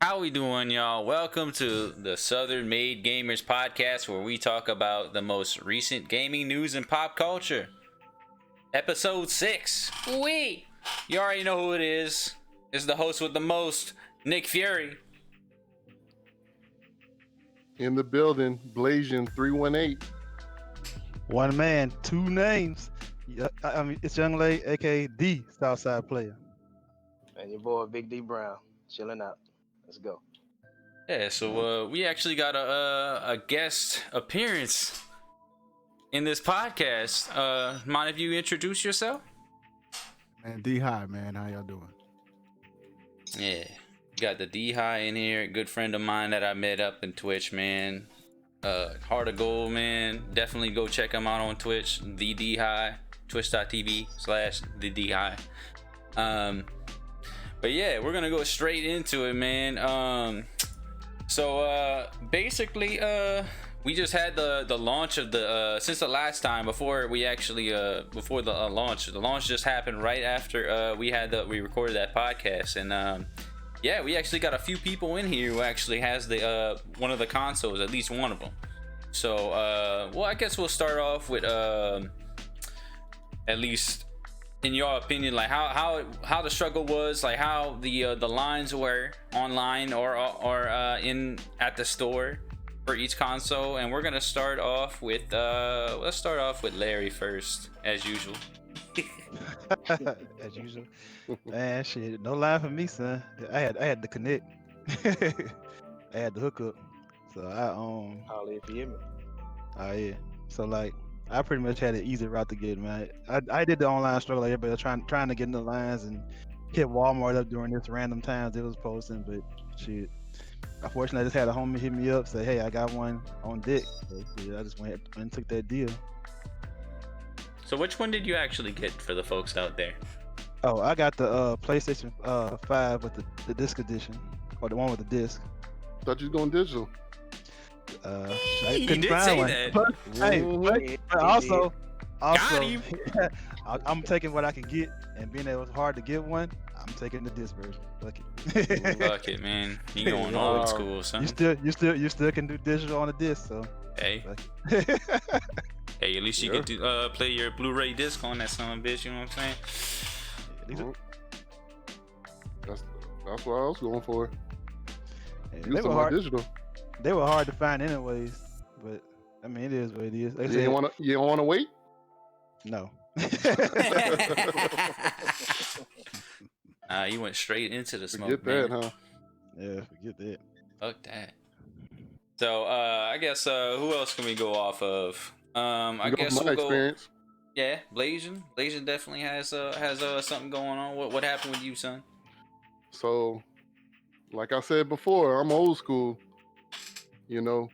How we doing, y'all? Welcome to the Southern Made Gamers podcast, where we talk about the most recent gaming news and pop culture. Episode 6. Wee! You already know who it is. It's the host with the most, Nick Fury. In the building, Blasian 318. One man, two names. Yeah, I mean, it's Young Lay, aka the Southside Player. And your boy Big D Brown, chilling out. Let's go. Yeah, so we actually got a guest appearance in this podcast. Mind if you introduce yourself? Man, D-High, man. How y'all doing? Yeah, got the TheDeeHigh in here. Good friend of mine that I met up in Twitch, man. Heart of Gold, man. Definitely go check him out on Twitch. TheDeeHigh, twitch.tv/TheDeeHigh. But yeah, we're gonna go straight into it, man. So basically, we just had the launch of the since the last time before we actually before the launch. The launch just happened right after we recorded that podcast, and yeah, we actually got a few people in here who actually has the one of the consoles, at least one of them. So well, I guess we'll start off with at least in your opinion, like how the struggle was, like how the lines were online or in at the store for each console. And we're gonna start off with let's start off with Larry first, as usual. As usual. Man, shit, no line for me, son. I had the connect. I had the hookup. So Holla if you hear me. oh yeah. So like I pretty much had an easy route to get, man. I did the online struggle like everybody trying to get in the lines and hit Walmart up during this random times it was posting, but shit. Unfortunately, I just had a homie hit me up, say, hey, I got one on deck. So yeah, I just went and took that deal. So which one did you actually get for the folks out there? Oh, I got the PlayStation 5 with the disc edition, or the one with the disc. Thought you was going digital. I couldn't did find say one. that. But, hey, but also, Got him. I'm taking what I can get, and being that it was hard to get one, I'm taking the disc version. Fuck it. Fuck it, man. You going old school, son. You still can do digital on the disc, so. Hey. Fuck it. Hey, at least you get to play your Blu-ray disc on that son of a bitch. You know what I'm saying? That's what I was going for. Yeah, You was talking digital. they were hard to find anyways, but I mean, it is what it is. Like I You said, don't wanna wait? no. You went straight into the smoke. Forget that, man. huh? Yeah, forget that. Fuck that. So I guess who else can we go off of? I guess my we'll experience. go. Yeah, Blasian. Blasian definitely has something going on. What happened with you, son? So, like I said before, I'm old school. You know,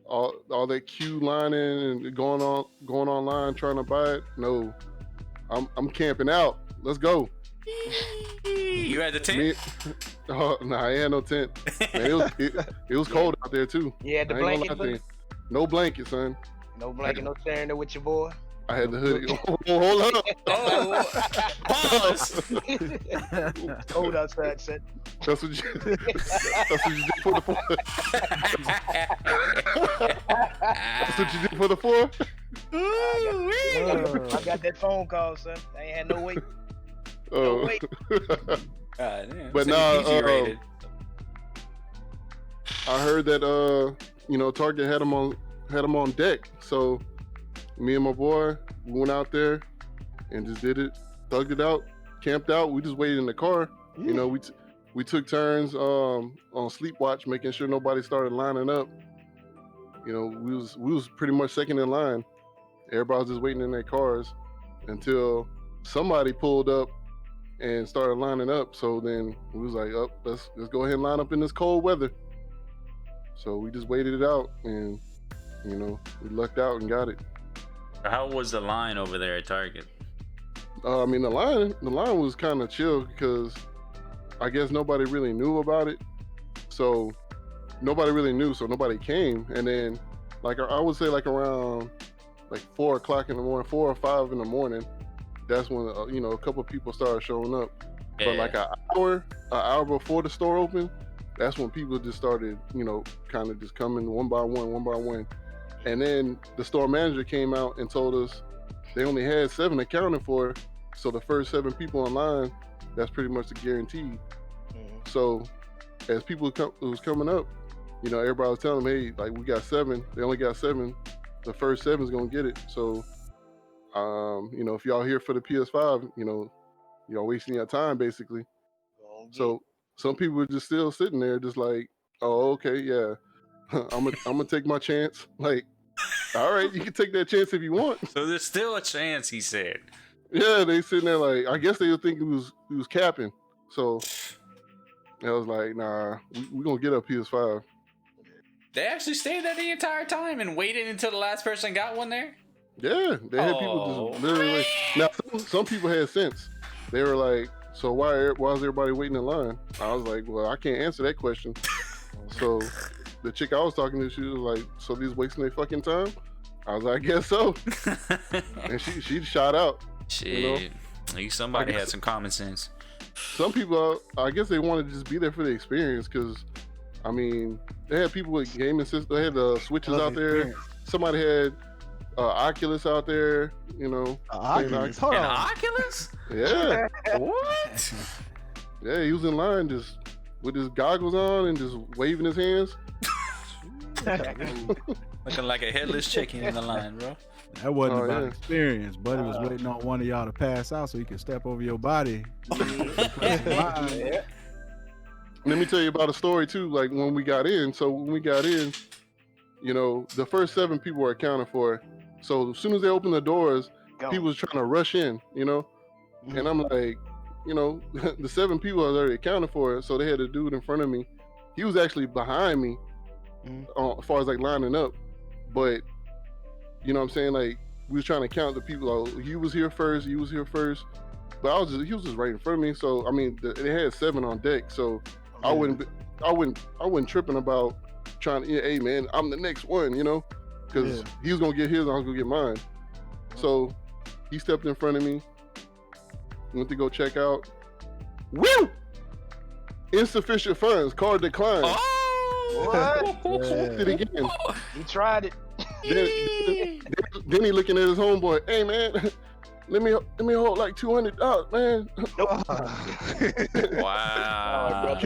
all that queue lining and going online trying to buy it. No, I'm camping out. Let's go. You had the tent? Oh, nah, I ain't had no tent. Man, it was cold out there too. You had the I ain't gonna blanket, lie to you. No blanket, son. no blanket, no sharing there with your boy. I had the hoodie. Oh, hold up. Oh, pause. Cold outside, son. That's what you did for the 4. That's what you did for the 4? I got that phone call, son. I ain't had no wait. Oh. wait. God, damn. But So nah, PG rated. I heard that Target had them on deck. So me and my boy, we went out there and just did it, thugged it out, camped out. We just waited in the car. Yeah. You know, we took turns on sleep watch, making sure nobody started lining up. You know, we was pretty much second in line. Everybody was just waiting in their cars until somebody pulled up and started lining up. So then we was like, oh, let's go ahead and line up in this cold weather. So we just waited it out, and we lucked out and got it. How was the line over there at Target? I mean, the line was kind of chill because I guess nobody really knew about it. So nobody really knew, so nobody came. And then, like, I would say like around like 4 o'clock in the morning, 4 or 5 in the morning, that's when a couple of people started showing up. Yeah. But like an hour before the store opened, that's when people just started, kind of just coming one by one. And then the store manager came out and told us they only had 7 accounted for. So the first 7 people online, that's pretty much the guarantee. So as people was coming up, everybody was telling them, hey, like we got 7. They only got 7. The first 7 is gonna get it. So, if y'all here for the PS5, y'all wasting your time basically. So some people were just still sitting there, just like, oh, okay, yeah, I'm gonna take my chance. Like, all right, you can take that chance if you want. So there's still a chance, he said. Yeah, they sitting there like, I guess they would think he was capping. So I was like, nah, we gonna get a PS5. They actually stayed there the entire time and waited until the last person got one there? Yeah, they had people just literally like, now some people had sense. They were like, so why is everybody waiting in line? I was like, well, I can't answer that question. So the chick I was talking to, she was like, so these wasting their fucking time? I was like, I guess so. And she shot out. Shit. At least somebody had some common sense. Some people, I guess they wanted to just be there for the experience, because I mean, they had people with gaming systems. They had switches out there. Somebody had Oculus out there. Oculus? Hold on. Oculus? Yeah. What? Yeah, he was in line just with his goggles on and just waving his hands. Looking like a headless chicken in the line, bro. That wasn't about experience. Buddy was waiting on one of y'all to pass out so he could step over your body. Let me tell you about a story too. Like when we got in. So when we got in, the first 7 people were accounted for. So as soon as they opened the doors, people was trying to rush in. And I'm like, the 7 people was already accounted for. So they had a dude in front of me. He was actually behind me, as far as like lining up. But you know what I'm saying? Like we was trying to count the people. Like, he was here first. He was here first. But he was just right in front of me. So I mean, they had 7 on deck. So I wouldn't tripping about trying to, hey man, I'm the next one, because he was gonna get his, I was gonna get mine. So he stepped in front of me, went to go check out. Woo! Insufficient funds, card declined. What? Did it again. He tried it. Then he looking at his homeboy. Hey man, let me hold like $200, man. Wow.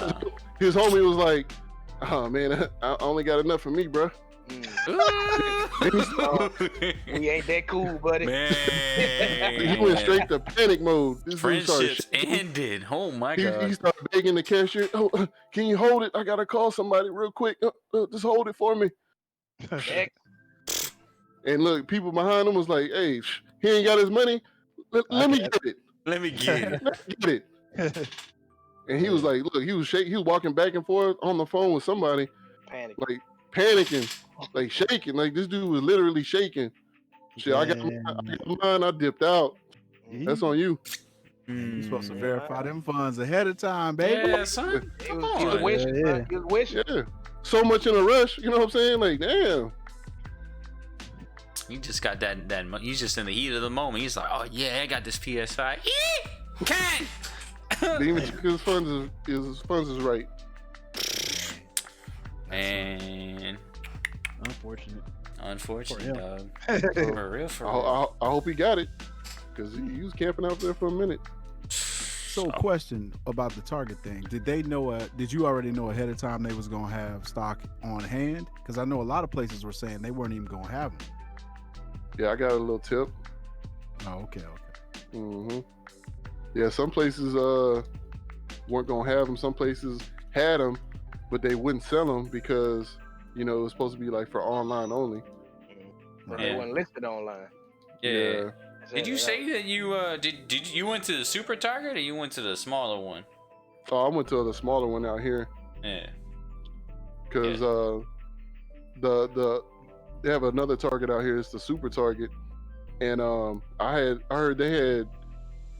His homie was like, oh man, I only got enough for me, bro. We ain't that cool, buddy. Man. He went straight to panic mode. This Friendships ended. Oh my God. He started begging the cashier, oh, can you hold it? I gotta call somebody real quick. Just hold it for me. And look, people behind him was like, hey, he ain't got his money. Let me get it. Let me get it. Let me get it. And he was like, look, he was walking back and forth on the phone with somebody. Like panicking, like shaking. Like this dude was literally shaking. Shit, I got mine, I dipped out. That's on you. You're supposed to verify them funds ahead of time, baby. Yeah, son. He was wishing. He was wishing. Yeah. So much in a rush, you know what I'm saying? Like, damn. You just got that he's just in the heat of the moment. He's like, oh yeah, I got this PS5. Can't. Didn't even check his funds is right. Man. Unfortunate, dog. For real. I hope he got it, because he was camping out there for a minute. So, question about the Target thing. Did they know? Did you already know ahead of time they was gonna have stock on hand? Because I know a lot of places were saying they weren't even gonna have them. Yeah, I got a little tip. Oh, okay. Mm-hmm. Yeah, some places weren't gonna have them. Some places had them, but they wouldn't sell them because it was supposed to be like for online only. They weren't listed online. Yeah. Did you say that you did you went to the Super Target or you went to the smaller one? Oh, I went to the smaller one out here. Yeah. Because they have another Target out here. It's the Super Target, and I heard they had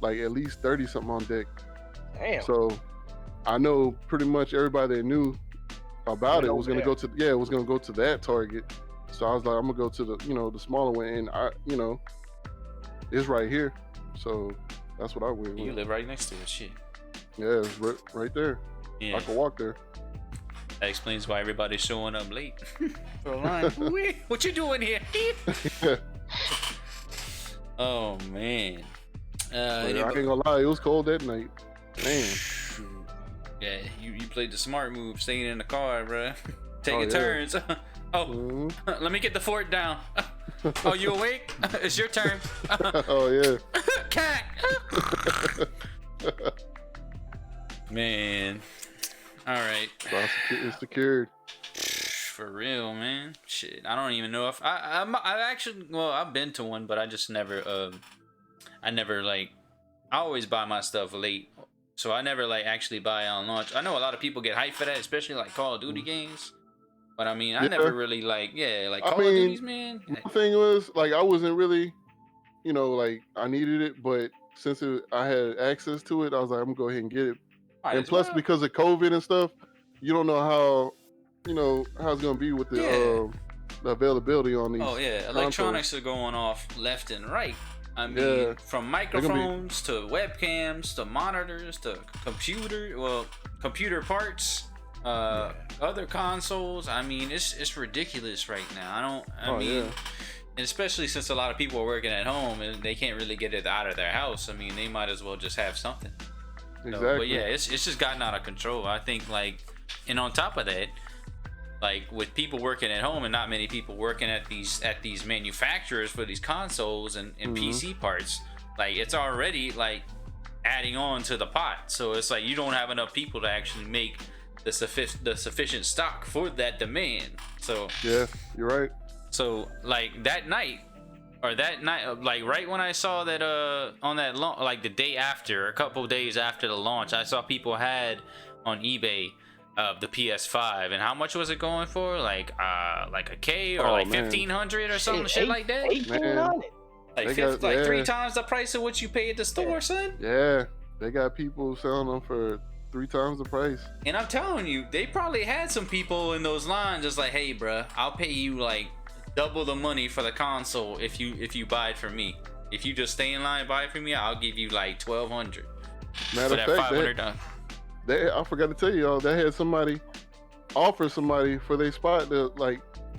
like at least 30 something on deck. Damn. So I know pretty much everybody that knew about it was gonna go to was gonna go to that Target. So I was like, I'm gonna go to the the smaller one, and it's right here. So that's what I went with. You live right next to it, shit. Yeah, it's right there. Yeah. I can walk there. That explains why everybody's showing up late for a line. What you doing here? Oh man. I ain't gonna lie, it was cold that night. Man. Yeah, you played the smart move, staying in the car, bruh. Taking yeah. turns. Oh, let me get the fort down. Oh, you awake? It's your turn. Oh yeah. Cat. Man. All right. It's secured. For real, man. Shit, I don't even know if I actually, well, I've been to one, but I just never I never like, I always buy my stuff late, so I never like actually buy on launch. I know a lot of people get hyped for that, especially like Call of Duty games, but I mean, I never really like, like Call of Duties, man. My thing was like, I wasn't really, like I needed it, but since I had access to it, I was like, I'm gonna go ahead and get it. And plus, because of COVID and stuff, you don't know how it's gonna be with the availability on these. Oh yeah, consoles. electronics are going off left and right. I mean, from microphones to webcams to monitors to computer parts, other consoles. I mean, it's ridiculous right now. I mean, and especially since a lot of people are working at home and they can't really get it out of their house. I mean, they might as well just have something. Exactly. So, but yeah, it's just gotten out of control. I think and on top of that, like with people working at home and not many people working at these manufacturers for these consoles and PC parts, like it's already like adding on to the pot. So it's like you don't have enough people to actually make the sufficient stock for that demand. So yeah, you're right. So like that night, like right when I saw that on that like the day after, a couple of days after the launch, I saw people had on eBay the PS5, and how much was it going for? Like a K or like 1,500 or something, shit like that. 1,800. Like 3 times the price of what you pay at the store, son. Yeah, they got people selling them for 3 times the price. And I'm telling you, they probably had some people in those lines just like, hey, bruh, I'll pay you like double the money for the console if you buy it from me. If you just stay in line and buy it from me, I'll give you like 1,200 Matter for that of fact, $500. I forgot to tell y'all, they had somebody offer somebody for their spot to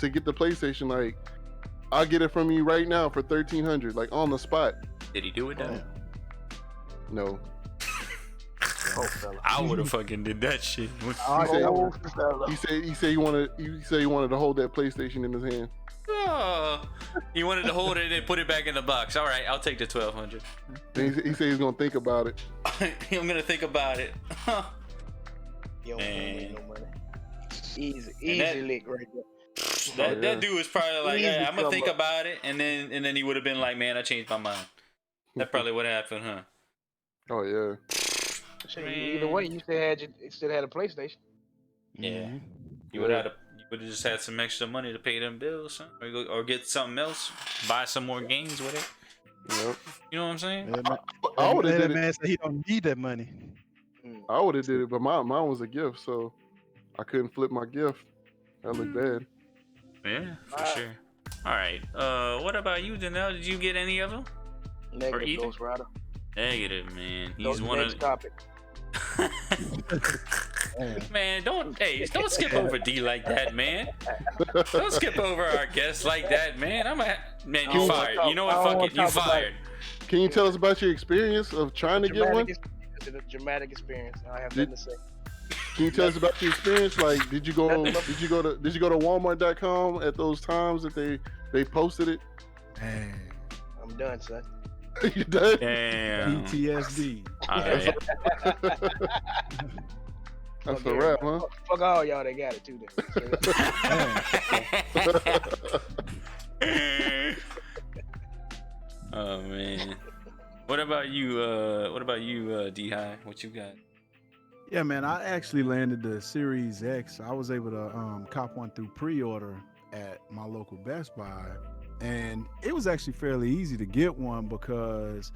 get the PlayStation. Like, I'll get it from you right now for 1,300, like on the spot. Did he do it though? No. I would have fucking did that shit. He said he wanted to hold that PlayStation in his hand. Oh, he wanted to hold it and put it back in the box. All right, I'll take the 1,200. He said he's gonna think about it. I'm gonna think about it. You don't make no money. Easy lick right there. That dude was probably like, hey, I'm gonna think about it, and then he would have been like, man, I changed my mind. That probably would have happened, huh? Oh yeah. Either way, you still had a PlayStation. Yeah. You would have just had some extra money to pay them bills, son. Or get something else, buy some more games with it. Yep. You know what I'm saying? I would have did it. Man said he don't need that money. I would have did it, but mine was a gift, so I couldn't flip my gift. That looked bad. Yeah, for sure. All right. What about you, Danelle? Did you get any of them? Negative, Ghost Rider. Negative, man. He's Those one of. topic. Man, don't skip over D like that, man. Don't skip over our guests like that, man. Man, you fired. You know what? Fuck it, you fired. Can you tell us about your experience of trying to get one? It's a dramatic experience. I have nothing to say. Can you tell us about your experience? Like, did you go to Walmart.com at those times that they posted it? Dang. I'm done, son. You done? Damn. PTSD. Right. That's a wrap, huh? Fuck all y'all that got it too. Oh man. What about you, D-High? What you got? Yeah, man, I actually landed the Series X. I was able to cop one through pre-order at my local Best Buy, and it was actually fairly easy to get one because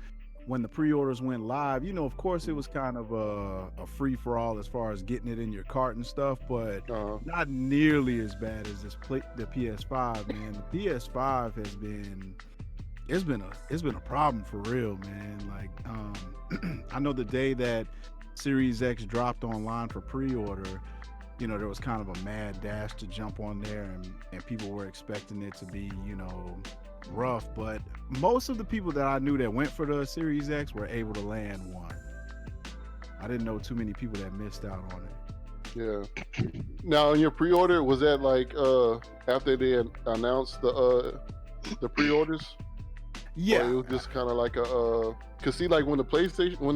when the pre-orders went live, of course it was kind of a free-for-all as far as getting it in your cart and stuff, but not nearly as bad as the PS5, man. The PS5 has been it's been a problem for real, man. Like I know the day that Series X dropped online for pre-order, you know, there was kind of a mad dash to jump on there, and people were expecting it to be, you know, rough. But most of the people that I knew that went for the Series X were able to land one. I didn't know too many people that missed out on it. Yeah. Now, in your pre-order, was that like after they announced the pre-orders? Yeah, Or it was just kind of like a cause see, like when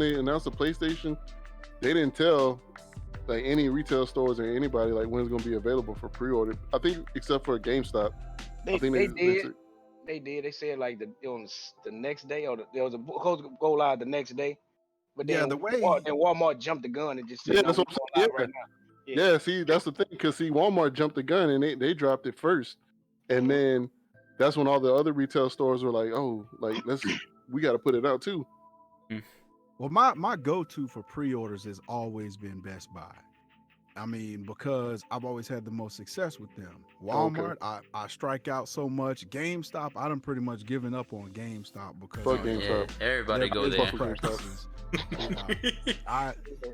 they announced the PlayStation, they didn't tell like any retail stores or anybody like when it's gonna be available for pre-order. I think except for GameStop. They did. They said like on the next day, or there was supposed to go live the next day. But yeah. then The way Walmart jumped the gun and just said, Yeah, no, that's what I'm we're saying. going live right now. Yeah, see, that's the thing. Cause see, Walmart jumped the gun and they dropped it first, and then that's when all the other retail stores were like, oh, like we got to put it out too. Well, my go-to for pre-orders has always been Best Buy. I mean, because I've always had the most success with them. Walmart, I strike out so much. GameStop, I done pretty much given up on GameStop because Fuck GameStop. Yeah, everybody go there. practices.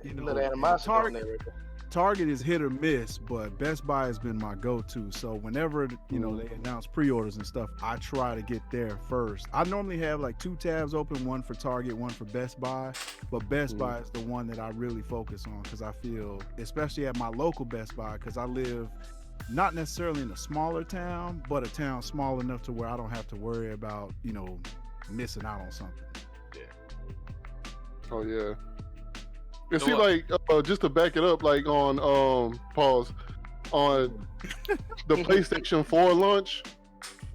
You know, Little animosity on Target, there. Target is hit or miss, but Best Buy has been my go-to. So whenever, you know, they announce pre-orders and stuff, I try to get there first. I normally have like 2 tabs open, one for Target, one for Best Buy, but Best Buy is the one that I really focus on because I feel, especially at my local Best Buy, because I live not necessarily in a smaller town, but a town small enough to where I don't have to worry about, you know, missing out on something. Oh yeah. And see, like, just to back it up, like on pause on the PlayStation 4 launch,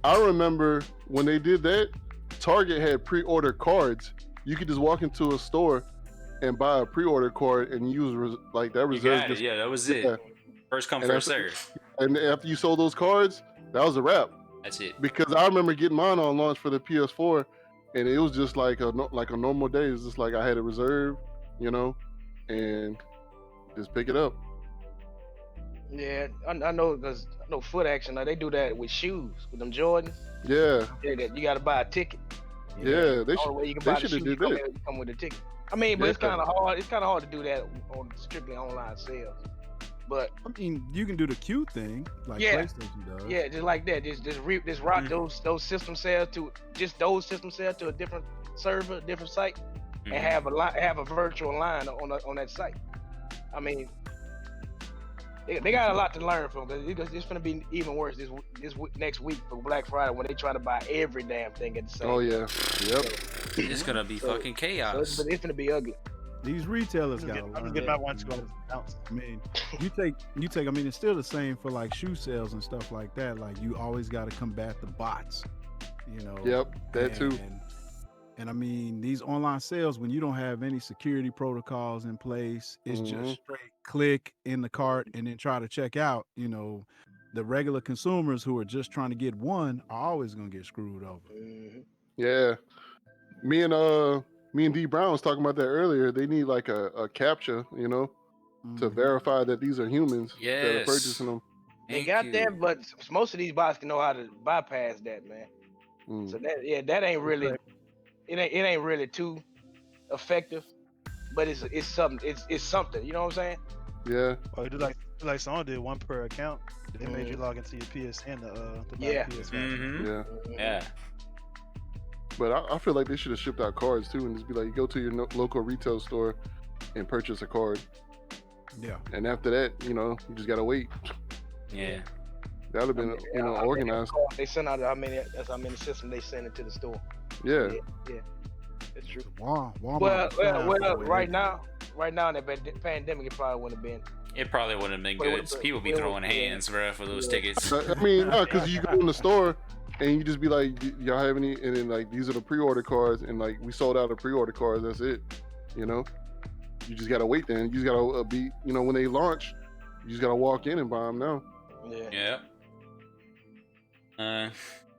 I remember when they did that, Target had pre-order cards. You could just walk into a store and buy a pre-order card and use like that reserve. Yeah, that was it. First come, first serve. And after you sold those cards, that was a wrap. That's it. Because I remember getting mine on launch for the PS4, and it was just like a normal day. It's just like I had a reserve, you know, and just pick it up. Yeah, I know, because I know Foot Action, they do that with shoes, with them Jordans. Yeah. You got to buy a ticket. Yeah, they should have did that. come with a ticket. I mean, but it's kind of hard. It's kind of hard to do that on strictly online sales. But I mean, you can do the Q thing like PlayStation does. Yeah, just like that. Just rock those system sales to a different server, different site, and have a virtual line on that site. I mean, they got a lot to learn from, because it's gonna be even worse this next week for Black Friday when they try to buy every damn thing at the same. Oh yeah, yep. It's gonna be fucking chaos. So it's gonna be ugly. These retailers got to learn. I'm getting my one to go announce. I mean, you take. I mean, it's still the same for like shoe sales and stuff like that. Like you always got to combat the bots. You know. Yep, that too. And I mean, these online sales, when you don't have any security protocols in place, it's just straight click in the cart and then try to check out. You know, the regular consumers who are just trying to get one are always gonna get screwed over. Yeah, me and D Brown was talking about that earlier. They need like a CAPTCHA, you know, to verify that these are humans that are purchasing them. They got that, but most of these bots can know how to bypass that, man. So that ain't really. It ain't really too effective, but it's something. It's something. You know what I'm saying? Yeah. Or do like someone did, one per account. They made you log into your PSN to buy PS5. Yeah. But I feel like they should have shipped out cards too, and just be like, you go to your local retail store and purchase a card. Yeah. And after that, you know, you just gotta wait. Yeah. That would have been, organized. They send out how many systems they send it to the store. Yeah. That's true. Walmart. Well, right now in the pandemic, it probably wouldn't have been. It probably wouldn't have been good. People be throwing hands, bro, for those tickets. I mean, no, because you go in the store and you just be like, y'all have any? And then like, these are the pre-order cards, and like, we sold out of pre-order cards. That's it. You know, you just gotta wait. Then you just gotta be, you know, when they launch, you just gotta walk in and buy them now. Yeah.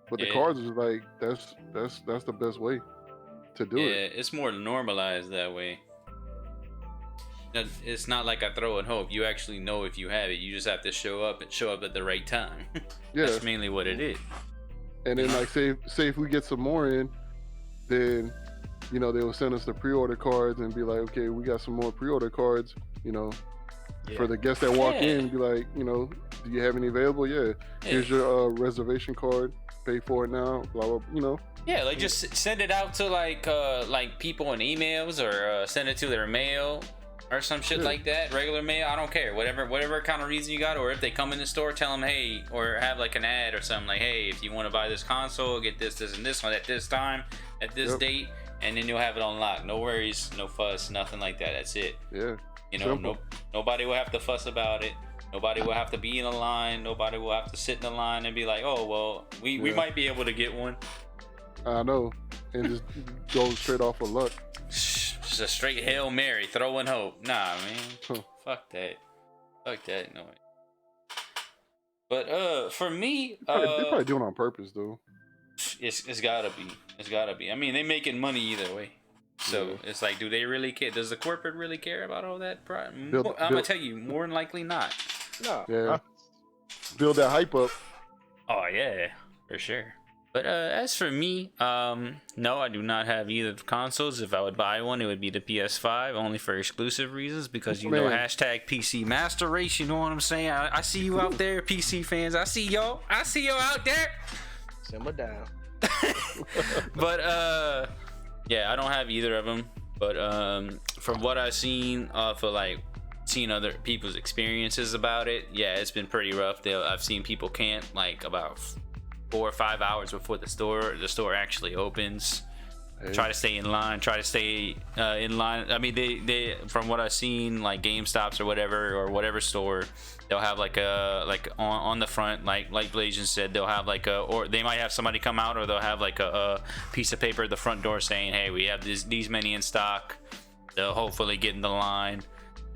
But the cards is like, that's the best way to do it. Yeah, it's more normalized that way. It's not like I throw and hope. You actually know if you have it. You just have to show up at the right time. That's mainly what it is. And then like say if we get some more in, then they will send us the pre-order cards and be like, okay, we got some more pre-order cards, for the guests that walk Yeah. in, be like, you know, do you have any available? Yeah. Here's your reservation card. Pay for it now. Blah blah. You know. Yeah, like just send it out to like people in emails, or send it to their mail or some shit like that. Regular mail, I don't care. Whatever kind of reason you got, or if they come in the store, tell them, hey, or have like an ad or something like, hey, if you want to buy this console, get this and this one at this time, at this date, and then you'll have it on lock. No worries, no fuss, nothing like that. That's it. Yeah. You know, nobody will have to fuss about it. Nobody will have to be in a line. Nobody will have to sit in the line and be like, oh well, we might be able to get one. I know, and just go straight off of luck. Just a straight Hail Mary, throwing hope. Nah, man. Fuck that. No. But for me, They're probably doing it on purpose, though. It's gotta be. I mean, they making money either way. So it's like, do they really care? Does the corporate really care about all that? I'm gonna tell you, more than likely not. No. Yeah. Build that hype up. Oh yeah, for sure. But as for me, no, I do not have either consoles. If I would buy one, it would be the PS5, only for exclusive reasons, because you know, hashtag PC Master Race. You know what I'm saying? I see you out there, PC fans. I see y'all out there. Simmer down. But yeah, I don't have either of them. But from what I've seen off of like seeing other people's experiences about it, yeah, it's been pretty rough. I've seen people camp like about 4 or 5 hours before the store actually opens. Try to stay in line. In line. I mean, they from what I've seen, like GameStops or whatever store, they'll have like on the front, like Blasian said, they'll have like or they might have somebody come out, or they'll have like a piece of paper at the front door saying, hey, we have these many in stock. They'll hopefully get in the line.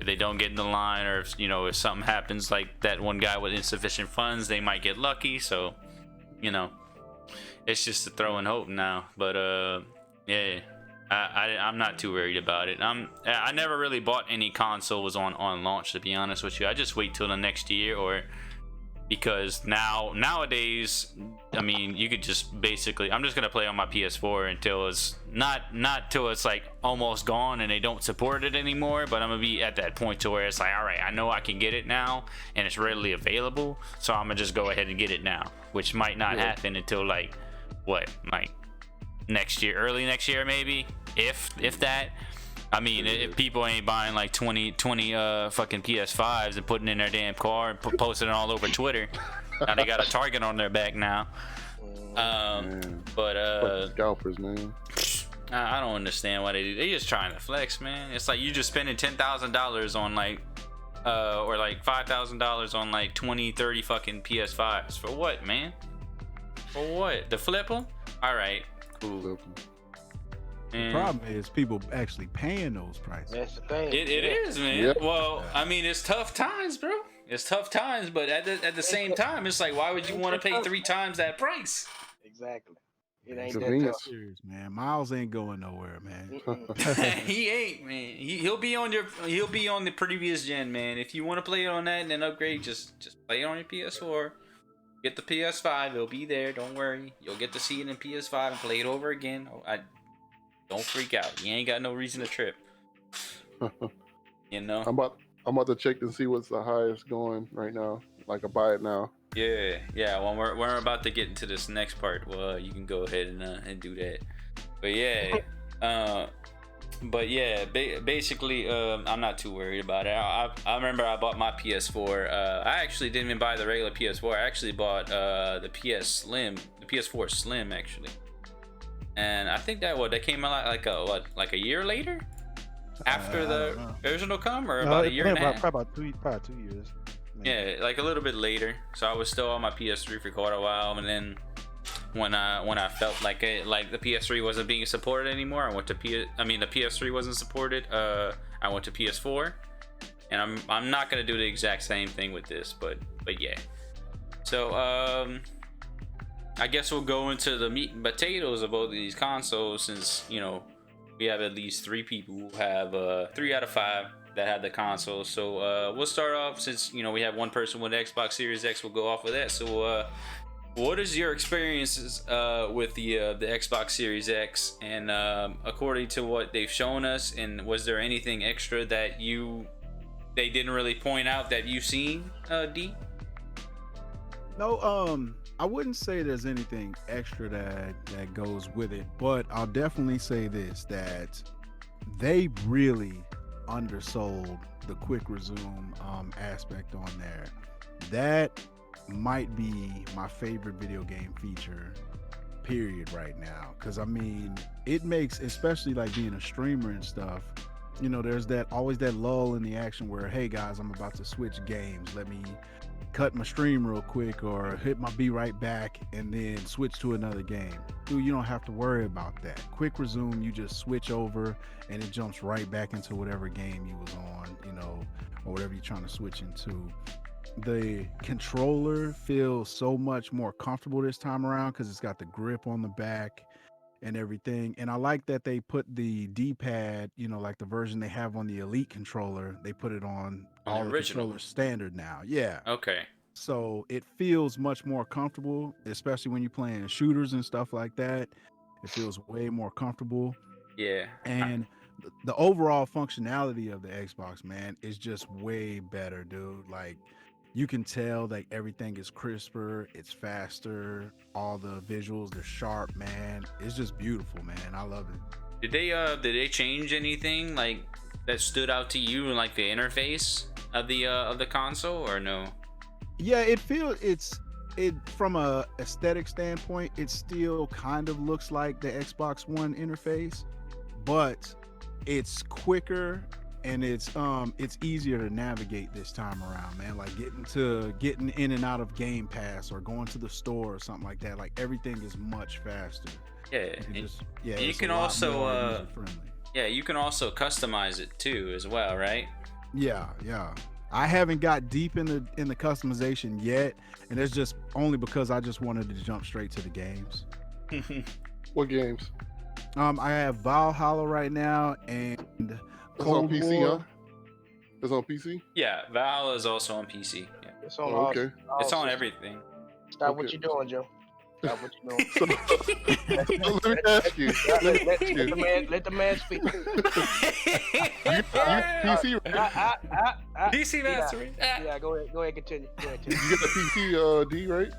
If they don't get in the line, or if something happens like that one guy with insufficient funds, they might get lucky. So it's just a throw and hope now. But yeah, I'm not too worried about it. I never really bought any consoles on launch, to be honest with you. I just wait till the next year, or because nowadays, I mean, you could just basically, I'm just gonna play on my PS4 until it's not till it's like almost gone and they don't support it anymore. But I'm gonna be at that point to where it's like, all right, I know I can get it now and it's readily available, so I'm gonna just go ahead and get it now, which might not happen until like next year, early next year maybe, if that. I mean, if people ain't buying like 20 fucking PS5s and putting in their damn car and posting it all over Twitter, now they got a target on their back now. But scalpers, man. I don't understand why they do. They just trying to flex, man. It's like you just spending $10,000 on like or like $5,000 on like 20-30 fucking PS5s for what, man? For what? To flip them? All right, cool. The problem is people actually paying those prices. That's the thing. It is, man. Yep. Well, I mean, it's tough times, bro. It's tough times, but at the same time, it's like, why would you want to pay 3 times that price? Exactly. It ain't Convenience. that Serious, man. Miles ain't going nowhere, man. tough. He ain't, man. He'll be on the previous gen, man. If you want to play it on that and then upgrade, just play it on your PS4. Get the PS5, it'll be there. Don't worry. You'll get to see it in PS5 and play it over again. Don't freak out. You ain't got no reason to trip. I'm about to check and see what's the highest going right now. Like I buy it now. Yeah. Well, we're about to get into this next part. Well, you can go ahead and do that. But yeah, basically, I'm not too worried about it. I remember I bought my PS4. I actually didn't even buy the regular PS4. I actually bought the PS4 Slim actually. And I think that came out like a year later after the original come, or about a year and a half. Probably 2 years. Yeah, like a little bit later. So I was still on my PS3 for quite a while, and then when I felt like the PS3 wasn't being supported anymore, I went to the PS3 wasn't supported. I went to PS4, and I'm not gonna do the exact same thing with this, but yeah. So I guess we'll go into the meat and potatoes of both of these consoles, since we have at least 3 people who have 3 out of 5 that have the console. So we'll start off, since we have one person with Xbox Series X. We'll go off with that. So what is your experiences with the Xbox Series X, and according to what they've shown us, and was there anything extra that you they didn't really point out that you've seen, D? No, I wouldn't say there's anything extra that goes with it, but I'll definitely say this, that they really undersold the quick resume aspect on there. That might be my favorite video game feature, period, right now. Because I mean, it makes, especially like being a streamer and stuff, you know, there's that always that lull in the action where, hey guys, I'm about to switch games. Let me cut my stream real quick or hit my be right back and then switch to another game. Dude, you don't have to worry about that. Quick resume, you just switch over and it jumps right back into whatever game you was on, you know, or whatever you're trying to switch into. The controller feels so much more comfortable this time around because it's got the grip on the back and everything. And I like that they put the D-pad, you know, like the version they have on the Elite controller, they put it on all the original controllers standard now. Yeah. Okay. So it feels much more comfortable, especially when you're playing shooters and stuff like that. It feels way more comfortable. Yeah. And the overall functionality of the Xbox, man, is just way better, dude. Like, you can tell that everything is crisper, it's faster, all the visuals, they're sharp, man. It's just beautiful, man. I love it. Did they change anything like that stood out to you in like the interface of the console, or no? Yeah, it from a aesthetic standpoint, it still kind of looks like the Xbox One interface, but it's quicker and it's easier to navigate this time around, man. Like getting in and out of Game Pass or going to the store or something like that. Like everything is much faster. Yeah, you it's can a lot also more user-friendly. yeah, you can also customize it too as well, right? Yeah. I haven't got deep in the customization yet, and it's just only because I just wanted to jump straight to the games. What games? I have Valhalla right now and It's on Cold PC, War. huh? It's on PC? Yeah, Valhalla is also on PC. Yeah. It's on Oh, all. okay. It's on systems. everything. Stop what Okay. you doing, Joe. Stop what you doing. So let me ask you. Let the man speak. You PC, right? PC mastery. Yeah, go ahead, continue. You get the PC, D, right?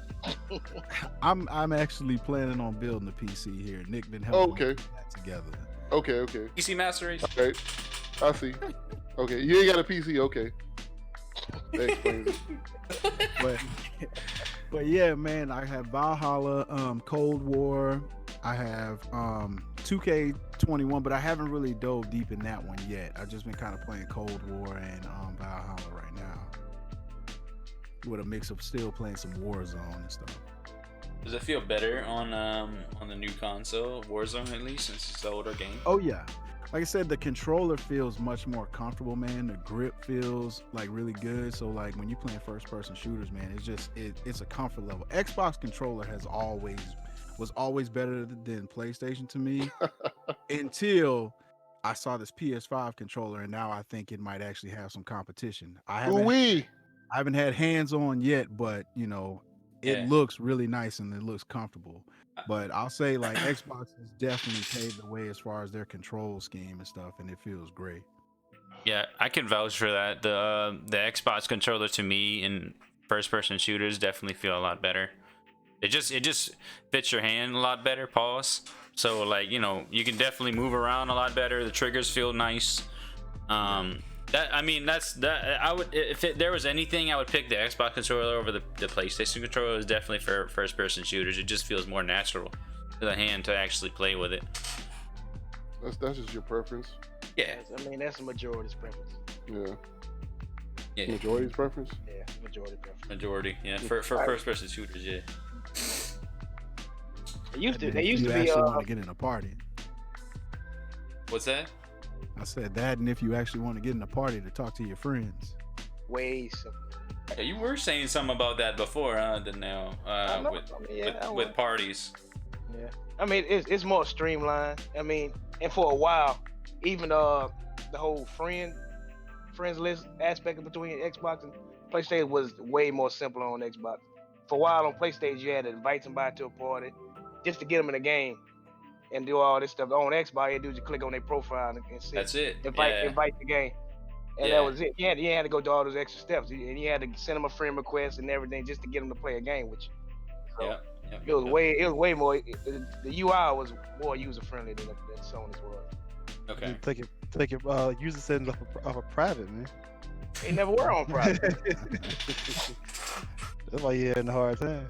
I'm actually planning on building a PC here. Nick been helping me Okay. put that together. Okay. PC mastery. All right. I see. Okay, you ain't got a PC. Okay. That explains it. But yeah, man, I have Valhalla, Cold War. I have 2K21, but I haven't really dove deep in that one yet. I've just been kind of playing Cold War and Valhalla right now, with a mix of still playing some Warzone and stuff. Does it feel better on the new console, Warzone at least, since it's the older game? Oh yeah, like I said, the controller feels much more comfortable, man. The grip feels like really good. So like when you playing first person shooters, man, it's just it's a comfort level. Xbox controller was always better than PlayStation to me until I saw this PS5 controller, and now I think it might actually have some competition. I haven't had hands on yet, but you know, it looks really nice and it looks comfortable. But I'll say like Xbox has definitely paved the way as far as their control scheme and stuff, and it feels great. Yeah, I can vouch for that. The Xbox controller to me in first person shooters definitely feel a lot better. It just fits your hand a lot better. Pause. So like, you know, you can definitely move around a lot better. The triggers feel nice. I would, if there was anything, I would pick the Xbox controller over the PlayStation controller. Is definitely for first person shooters. It just feels more natural to the hand to actually play with it. That's just your preference. Yeah. I mean, that's the majority's preference. Yeah. Majority's preference. Yeah, majority preference. Majority. Yeah. For first person shooters. Yeah. They used to You be. actually want to get in a party. What's that? I said that, and if you actually want to get in a party to talk to your friends. Way simpler. Yeah, you were saying something about that before, huh? With parties. Yeah, I mean it's more streamlined. I mean, and for a while, even the whole friends list aspect between Xbox and PlayStation was way more simpler on Xbox. For a while on PlayStation, you had to invite somebody to a party just to get them in the game and do all this stuff. On Xbox, you do is you click on their profile and see. That's it. Invite the game. And Yeah. that was it. You had to go do all those extra steps, and you had to send them a friend request and everything just to get them to play a game with you. So Yep. Yep. it was Yep. way more. The UI was more user friendly than Sony's was. Okay. Take your user settings off of private, man. They never were on private. That's why you're having a hard time.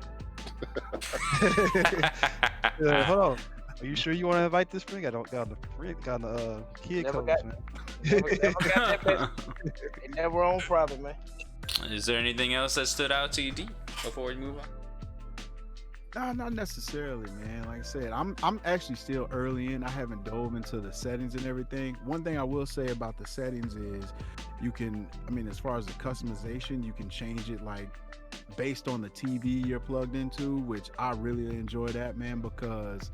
Hold on. Are you sure you want to invite this friend? Got the kid Never codes, got- man. never got that message. They never on private, man. Is there anything else that stood out to you, D, before we move on? No, not necessarily, man. Like I said, I'm actually still early in. I haven't dove into the settings and everything. One thing I will say about the settings is you can, I mean, as far as the customization, you can change it like based on the TV you're plugged into, which I really enjoy that, man, because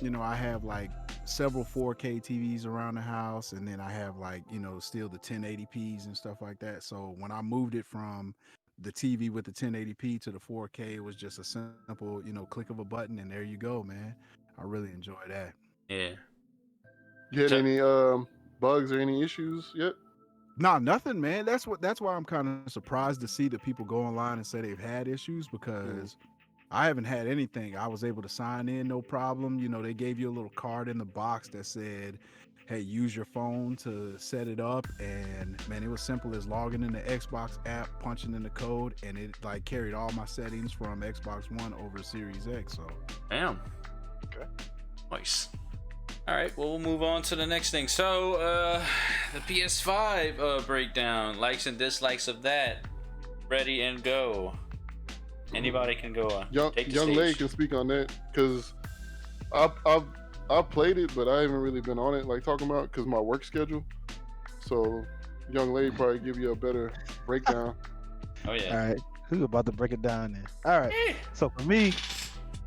you know, I have like several 4K TVs around the house, and then I have like, you know, still the 1080p's and stuff like that. So when I moved it from the TV with the 1080p to the 4K, it was just a simple, you know, click of a button, and there you go, man. I really enjoy that. Yeah. You had So- any bugs or any issues yet? Nah, nothing, man. That's why I'm kind of surprised to see that people go online and say they've had issues, because I haven't had anything. I was able to sign in, no problem. You know, they gave you a little card in the box that said, hey, use your phone to set it up. And man, it was simple as logging in the Xbox app, punching in the code, and it like carried all my settings from Xbox One over to Series X. So Damn. Okay. Nice. All right, well, we'll move on to the next thing. So, the PS5 breakdown, likes and dislikes of that. Ready and go. Anybody can go on. Young Take the Young stage. Lay can speak on that, because I've played it, but I haven't really been on it like talking about, because my work schedule. So Young Lay probably give you a better breakdown. Oh yeah. All right, who's about to break it down then? All right. So for me,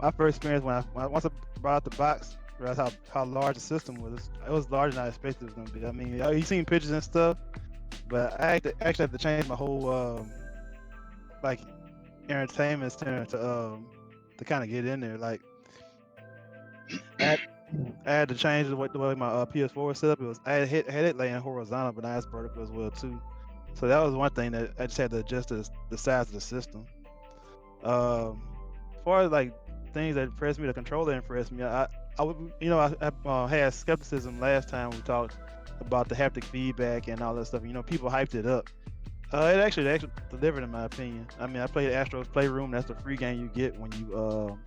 my first experience once I brought out the box, realized how large the system was. It was larger than I expected it was gonna be. I mean, you seen pictures and stuff, but I actually had to change my whole like entertainment center to kind of get in there. Like I had to change the way my PS4 was set up. I had it laying horizontal, but now it's vertical as well too. So that was one thing that I just had to adjust the size of the system. As far as like things that impressed me, the controller impressed me. I had skepticism last time we talked about the haptic feedback and all that stuff. You know, people hyped it up. It actually delivered, in my opinion. I mean, I played Astro's Playroom. That's the free game you get when you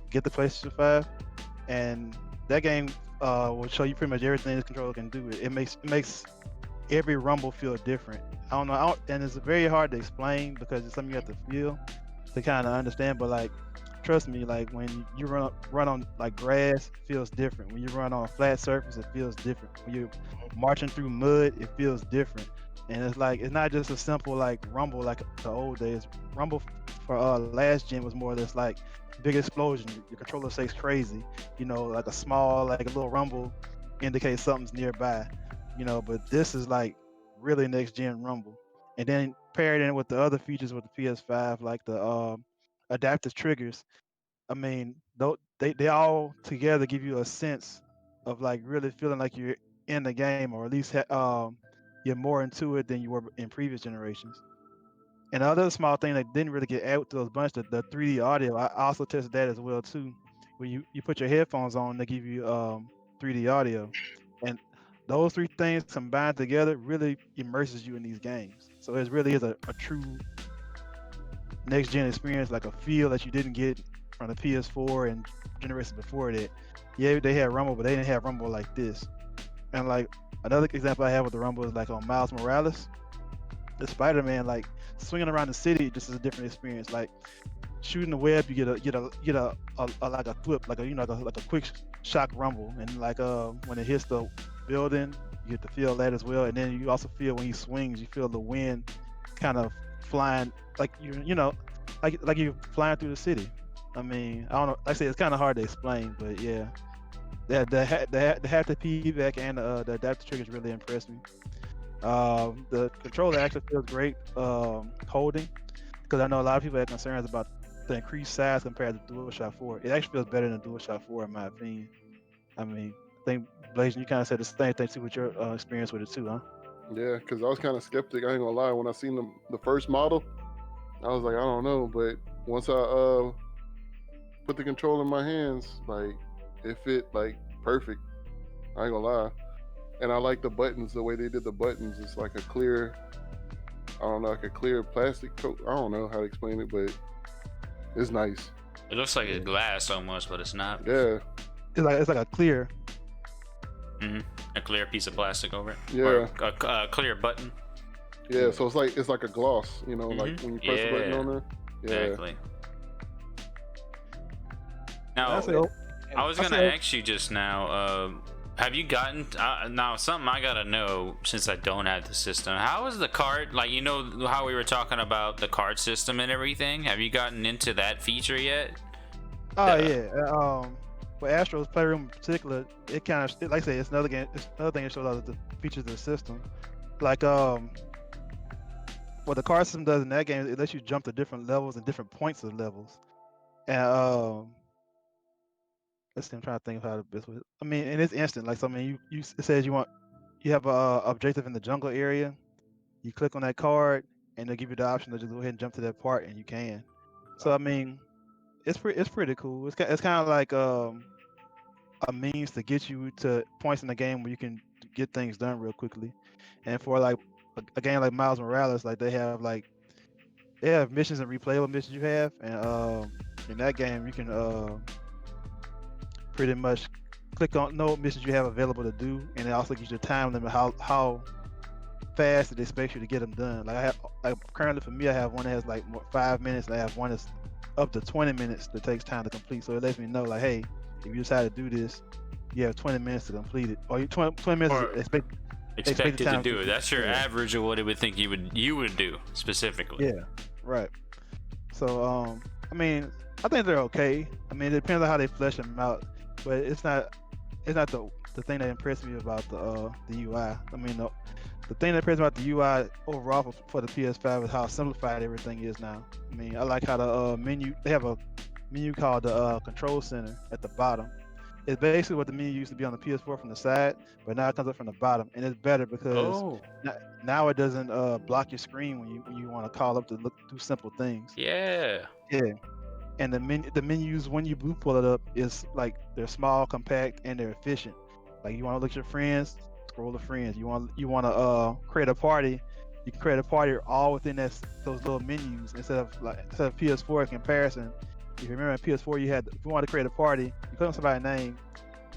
get the PlayStation 5, and that game will show you pretty much everything this controller can do. It makes every rumble feel different. I don't know, and it's very hard to explain because it's something you have to feel to kind of understand. But like, trust me, like when you run on like grass, it feels different. When you run on a flat surface, it feels different. When you're marching through mud, it feels different. And it's like, it's not just a simple like rumble like the old days. Rumble for last gen was more or less like big explosion. Your controller shakes crazy. You know, like a little rumble indicates something's nearby. You know, but this is like really next gen rumble. And then paired in with the other features with the PS5, like the adaptive triggers. I mean, they all together give you a sense of like really feeling like you're in the game, or at least you're more into it than you were in previous generations. And the other small thing that didn't really get added to those bunch, the 3D audio, I also tested that as well too. When you put your headphones on, they give you 3D audio, and those three things combined together really immerses you in these games. So it really is a true next gen experience, like a feel that you didn't get from the PS4 and generations before that. Yeah, they had Rumble, but they didn't have Rumble like this. And like another example I have with the Rumble is like on Miles Morales, the Spider-Man, like swinging around the city just is a different experience. Like shooting the web, you get a like a flip, like a quick shock rumble, and like when it hits the building, you get to feel that as well. And then you also feel when he swings, you feel the wind kind of flying, like like you're flying through the city. I mean, I don't know. Like I say, it's kind of hard to explain, but yeah, the haptic feedback and the adaptive triggers really impressed me. The controller actually feels great holding, because I know a lot of people have concerns about the increased size compared to DualShock 4. It actually feels better than DualShock 4 in my opinion. I mean, I think Blazing, you kind of said the same thing too with your experience with it too, huh? Yeah, because I was kind of skeptic. I ain't gonna lie. When I seen the first model, I was like, I don't know. But once I put the controller in my hands, like it fit like perfect. I ain't gonna lie. And I like the buttons. The way they did the buttons, it's like a clear, I don't know, like a clear plastic coat. I don't know how to explain it, but it's nice. It looks like a glass almost, but it's not. Yeah, It's like a clear. A clear piece of plastic over it. Yeah. Or a clear button. yeah. So it's like a gloss, you know, like when you press the button Yeah. on there. Yeah. Exactly. Now, I say, oh, I was I gonna said- ask you just now. Have you gotten now something I gotta know since I don't have the system? How is the card? Like, you know how we were talking about the card system and everything. Have you gotten into that feature yet? Oh yeah. For Astro's Playroom in particular, it kind of like I say, it's another game. It's another thing that shows out the features of the system. Like what the card system does in that game, it lets you jump to different levels and different points of levels. And let's see, I'm trying to think of how the best way. I mean, and it's instant. Like, so I mean, you it says you have a objective in the jungle area. You click on that card, and they give you the option to just go ahead and jump to that part, and you can. So I mean, it's pretty cool. It's kind of like a means to get you to points in the game where you can get things done real quickly. And for like a game like Miles Morales, like they have missions and replayable missions you have, and in that game you can pretty much click on no missions you have available to do, and it also gives you a time limit how fast it expects you to get them done. Like currently for me, I have one that has like 5 minutes, and I have one that's up to 20 minutes that takes time to complete. So it lets me know like, hey, if you decide to do this, you have 20 minutes to complete it, or 20 minutes Or is expected to time do it. That's your yeah. average of what it would think you would do specifically. Yeah, right. So I mean, I think they're okay. I mean, it depends on how they flesh them out, but it's not the thing that impressed me about the UI. I mean, the thing that impressed me about the UI overall for the PS5 is how simplified everything is now. I mean, I like how the menu, they have a menu called the control center at the bottom. It's basically what the menu used to be on the PS4 from the side, but now it comes up from the bottom, and it's better because now it doesn't block your screen when you want to call up to do simple things. Yeah. Yeah. And the menus when you boot pull it up is like they're small, compact, and they're efficient. Like you want to look at your friends, scroll to friends. You want to create a party, you can create a party all within those little menus instead of PS4 in comparison. If you remember in PS4, if you want to create a party, you click on somebody's name,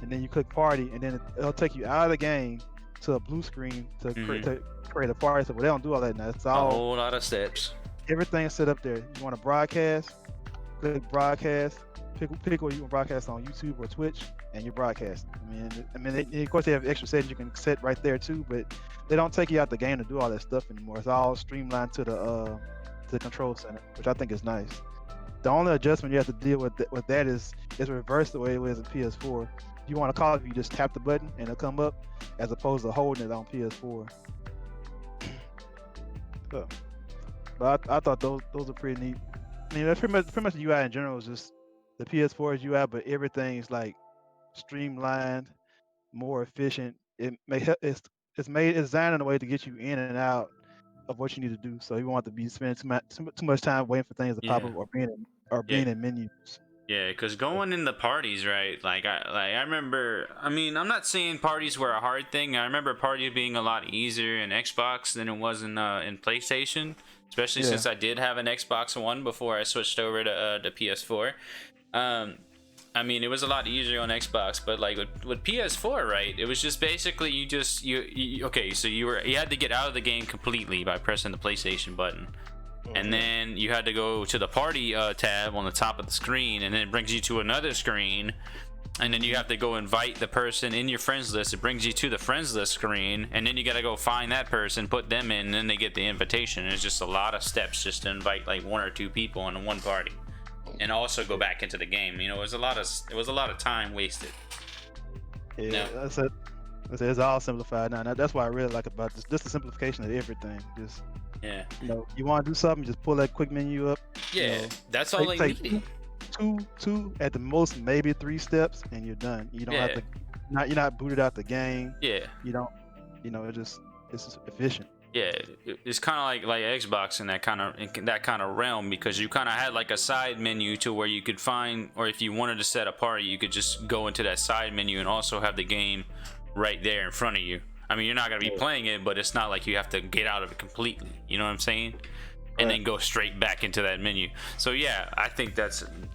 and then you click party, and then it'll take you out of the game to a blue screen to create a party. So they don't do all that now. It's all A whole lot of steps. Everything is set up there. You want to broadcast, click broadcast, pick what you want to broadcast on YouTube or Twitch, and you broadcast. I mean, of course they have extra settings you can set right there too, but they don't take you out the game to do all that stuff anymore. It's all streamlined to the control center, which I think is nice. The only adjustment you have to deal with that is reverse the way it was in PS4. If you want to call it, you just tap the button and it'll come up, as opposed to holding it on PS4. So, but I thought those are pretty neat. I mean, that's pretty much the UI in general is just the PS4's UI, but everything's like streamlined, more efficient. It's designed in a way to get you in and out of what you need to do. So you want to be spending too much time waiting for things to pop up or being in menus. Yeah, because going in the parties, right? Like I remember. I mean, I'm not saying parties were a hard thing. I remember parties being a lot easier in Xbox than it was in PlayStation, especially since I did have an Xbox One before I switched over to PS4. I mean, it was a lot easier on Xbox, but like with PS4, right? It was just basically you had to get out of the game completely by pressing the PlayStation button. And then you had to go to the party tab on the top of the screen, and then it brings you to another screen, and then you have to go invite the person in your friends list. It brings you to the friends list screen, and then you got to go find that person, put them in, and then they get the invitation. It's just a lot of steps just to invite like 1 or 2 people in one party, and also go back into the game. You know, it was a lot of time wasted. Yeah, that's it. It's all simplified now. That's what I really like about this. Just the simplification of everything. Just you want to do something, just pull that quick menu up. Yeah, that's all they need. Two at the most, maybe 3 steps, and you're done. You don't have to. You're not booted out the game. Yeah. You don't. It just it's efficient. Yeah, it's kind of like Xbox in that kind of realm, because you kind of had like a side menu to where you could find, or if you wanted to set a party, you could just go into that side menu and also have the game right there in front of you. I mean, you're not gonna be playing it, but it's not like you have to get out of it completely. You know what I'm saying? And then go straight back into that menu. So yeah, I think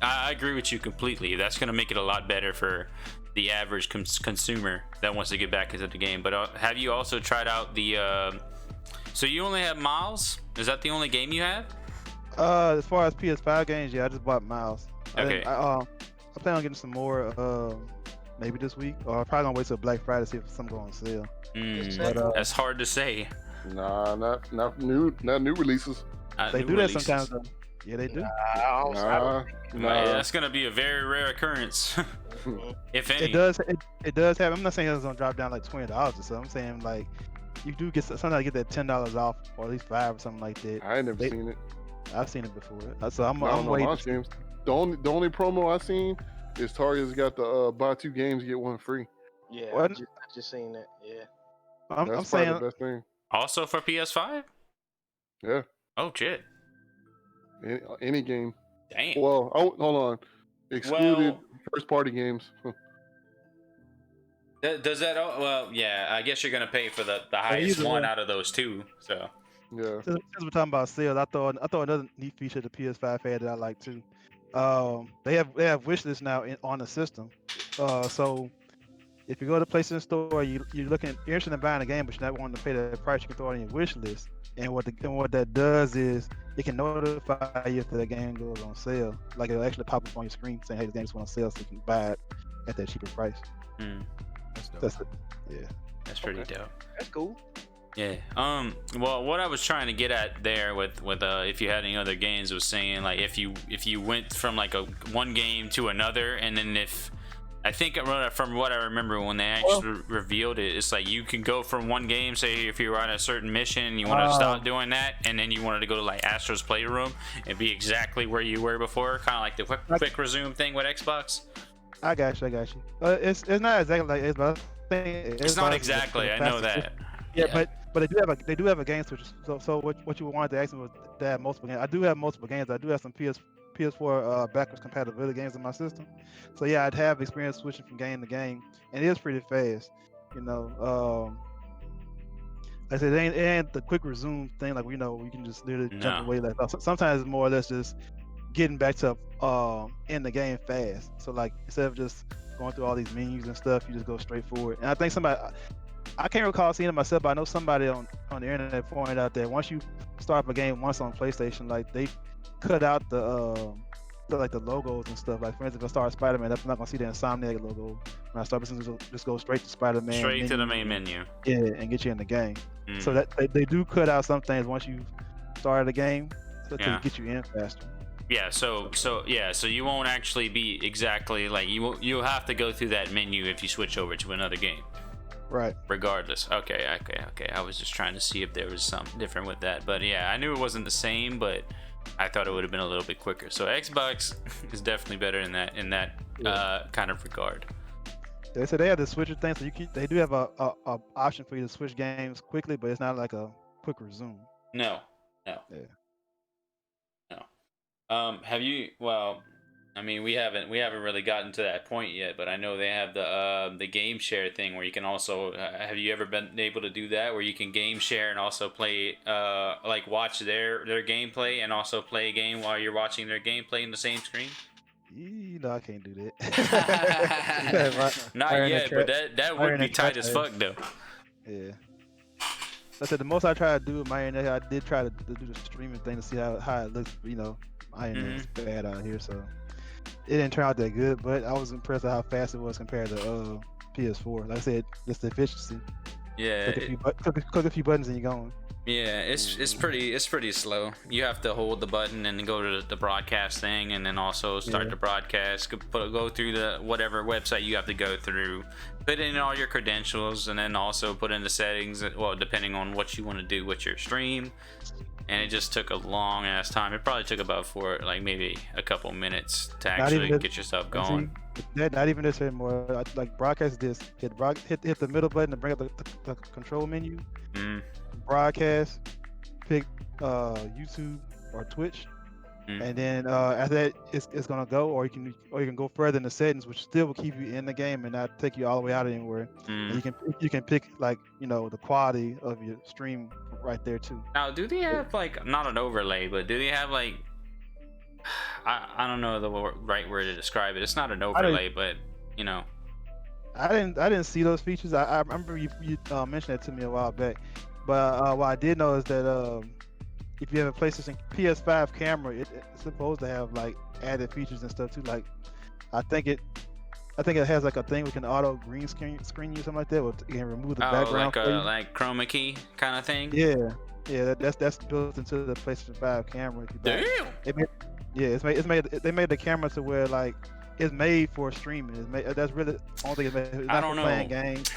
I agree with you completely. That's gonna make it a lot better for the average consumer that wants to get back into the game. But have you also tried out the? So you only have Miles? Is that the only game you have? As far as PS5 games, yeah, I just bought Miles. Okay. I plan on getting some more, maybe this week, or I'm probably gonna wait till Black Friday to see if some go on sale. That's hard to say. Nah, not new releases. They do that sometimes, though. Yeah, they do. Nah. That's gonna be a very rare occurrence, if any. It does have. I'm not saying it's gonna drop down like $20 or so. I'm saying like you do get sometimes get that $10 off, or at least $5 or something like that. I ain't never seen it. I've seen it before, so I'm I'm waiting. games. The only promo I seen is Target's got the buy 2 games get 1 free. Yeah, What? I just seen that. Yeah. I'm That's saying probably the best thing. Also for PS5? Yeah. Oh shit. Any game. Damn. Well, hold on. Excluded first party games. Does that? Well, yeah. I guess you're gonna pay for the highest one out of those two. So. Yeah. Since we're talking about sales, I thought another neat feature the PS5 had that I like too. They have wish lists now on the system. So if you go to the PlayStation Store, you're interested in buying a game, but you're not wanting to pay that price, you can throw it on your wish list. And what that does is it can notify you if the game goes on sale. Like it'll actually pop up on your screen saying, "Hey, the game's on sale," so you can buy it at that cheaper price. That's dope. That's it. Yeah. That's pretty dope. That's cool. Yeah. Well, what I was trying to get at there with if you had any other games was saying like if you went from like one game to another, and then I think from what I remember when they actually revealed it, it's like you can go from one game, say if you're on a certain mission and you want to stop doing that, and then you wanted to go to like Astro's Playroom and be exactly where you were before, kind of like the quick resume thing with Xbox. I got you. It's not exactly like it, but I think it's not exactly. I know that. Yeah, but they do have a game switch. So what you wanted to ask me was to have multiple games. I do have multiple games. I do have some PS4 backwards compatibility games in my system. So yeah, I'd have experience switching from game to game, and it is pretty fast. You know, like I said, it ain't the quick resume thing. Like you can just literally jump away. Like sometimes it's more or less just getting back to in the game fast. So like instead of just going through all these menus and stuff, you just go straight forward. And I think I can't recall seeing it myself, but I know somebody on the internet pointed out that once you start up a game once on PlayStation, like they cut out the logos and stuff. Like for instance, if I start Spider-Man, I'm not gonna see the Insomniac logo. When I start, just go straight to Spider-Man. Straight to the main menu. Yeah, and get you in the game. So that they do cut out some things once you start the game to get you in faster. Yeah, so you won't actually be exactly like you'll have to go through that menu if you switch over to another game. Right. Regardless. Okay. I was just trying to see if there was something different with that. But yeah, I knew it wasn't the same, but I thought it would have been a little bit quicker. So Xbox is definitely better in that kind of regard. They said they have the switcher thing, so they do have a option for you to switch games quickly, but it's not like a quick resume. No. Yeah. No. Have you? Well, I mean, we haven't really gotten to that point yet, but I know they have the game share thing where you can also. Have you ever been able to do that, where you can game share and also play, like watch their gameplay and also play a game while you're watching their gameplay in the same screen? No, I can't do that. Not yet, but that would be tight as fuck though. Yeah. I said the most I tried to do with my internet, I did try to do the streaming thing to see how it looks. My internet's bad out here, so it didn't turn out that good. But I was impressed at how fast it was compared to PS4. Like I said, just the efficiency. Yeah. Click a few buttons and you're going. Yeah, it's pretty slow. You have to hold the button and then go to the broadcast thing, and then also start the broadcast. Go through the whatever website you have to go through. Put in all your credentials, and then also put in the settings. Well, depending on what you want to do with your stream, and it just took a long ass time. It probably took about maybe a couple minutes to actually get yourself going. Not even this anymore. Like broadcast this, hit the middle button to bring up the control menu. Broadcast, pick YouTube or Twitch, and then after that it's gonna go, or you can go further in the settings, which still will keep you in the game and not take you all the way out anywhere. And you can pick like the quality of your stream right there too. Now, do they have like not an overlay, but do they have like I don't know the right word to describe it. It's not an overlay, but I didn't see those features. I remember you mentioned that to me a while back, but what I did know is that if you have a PlayStation PS5 camera, it's supposed to have like added features and stuff too. Like I think it has like a thing we can auto green screen you, something like that. Where it can remove the background. Like chroma key kind of thing. Yeah, that's built into the PlayStation 5 camera. Damn. They made the camera to where like it's made for streaming. That's really the only thing it's made. It's not for playing games.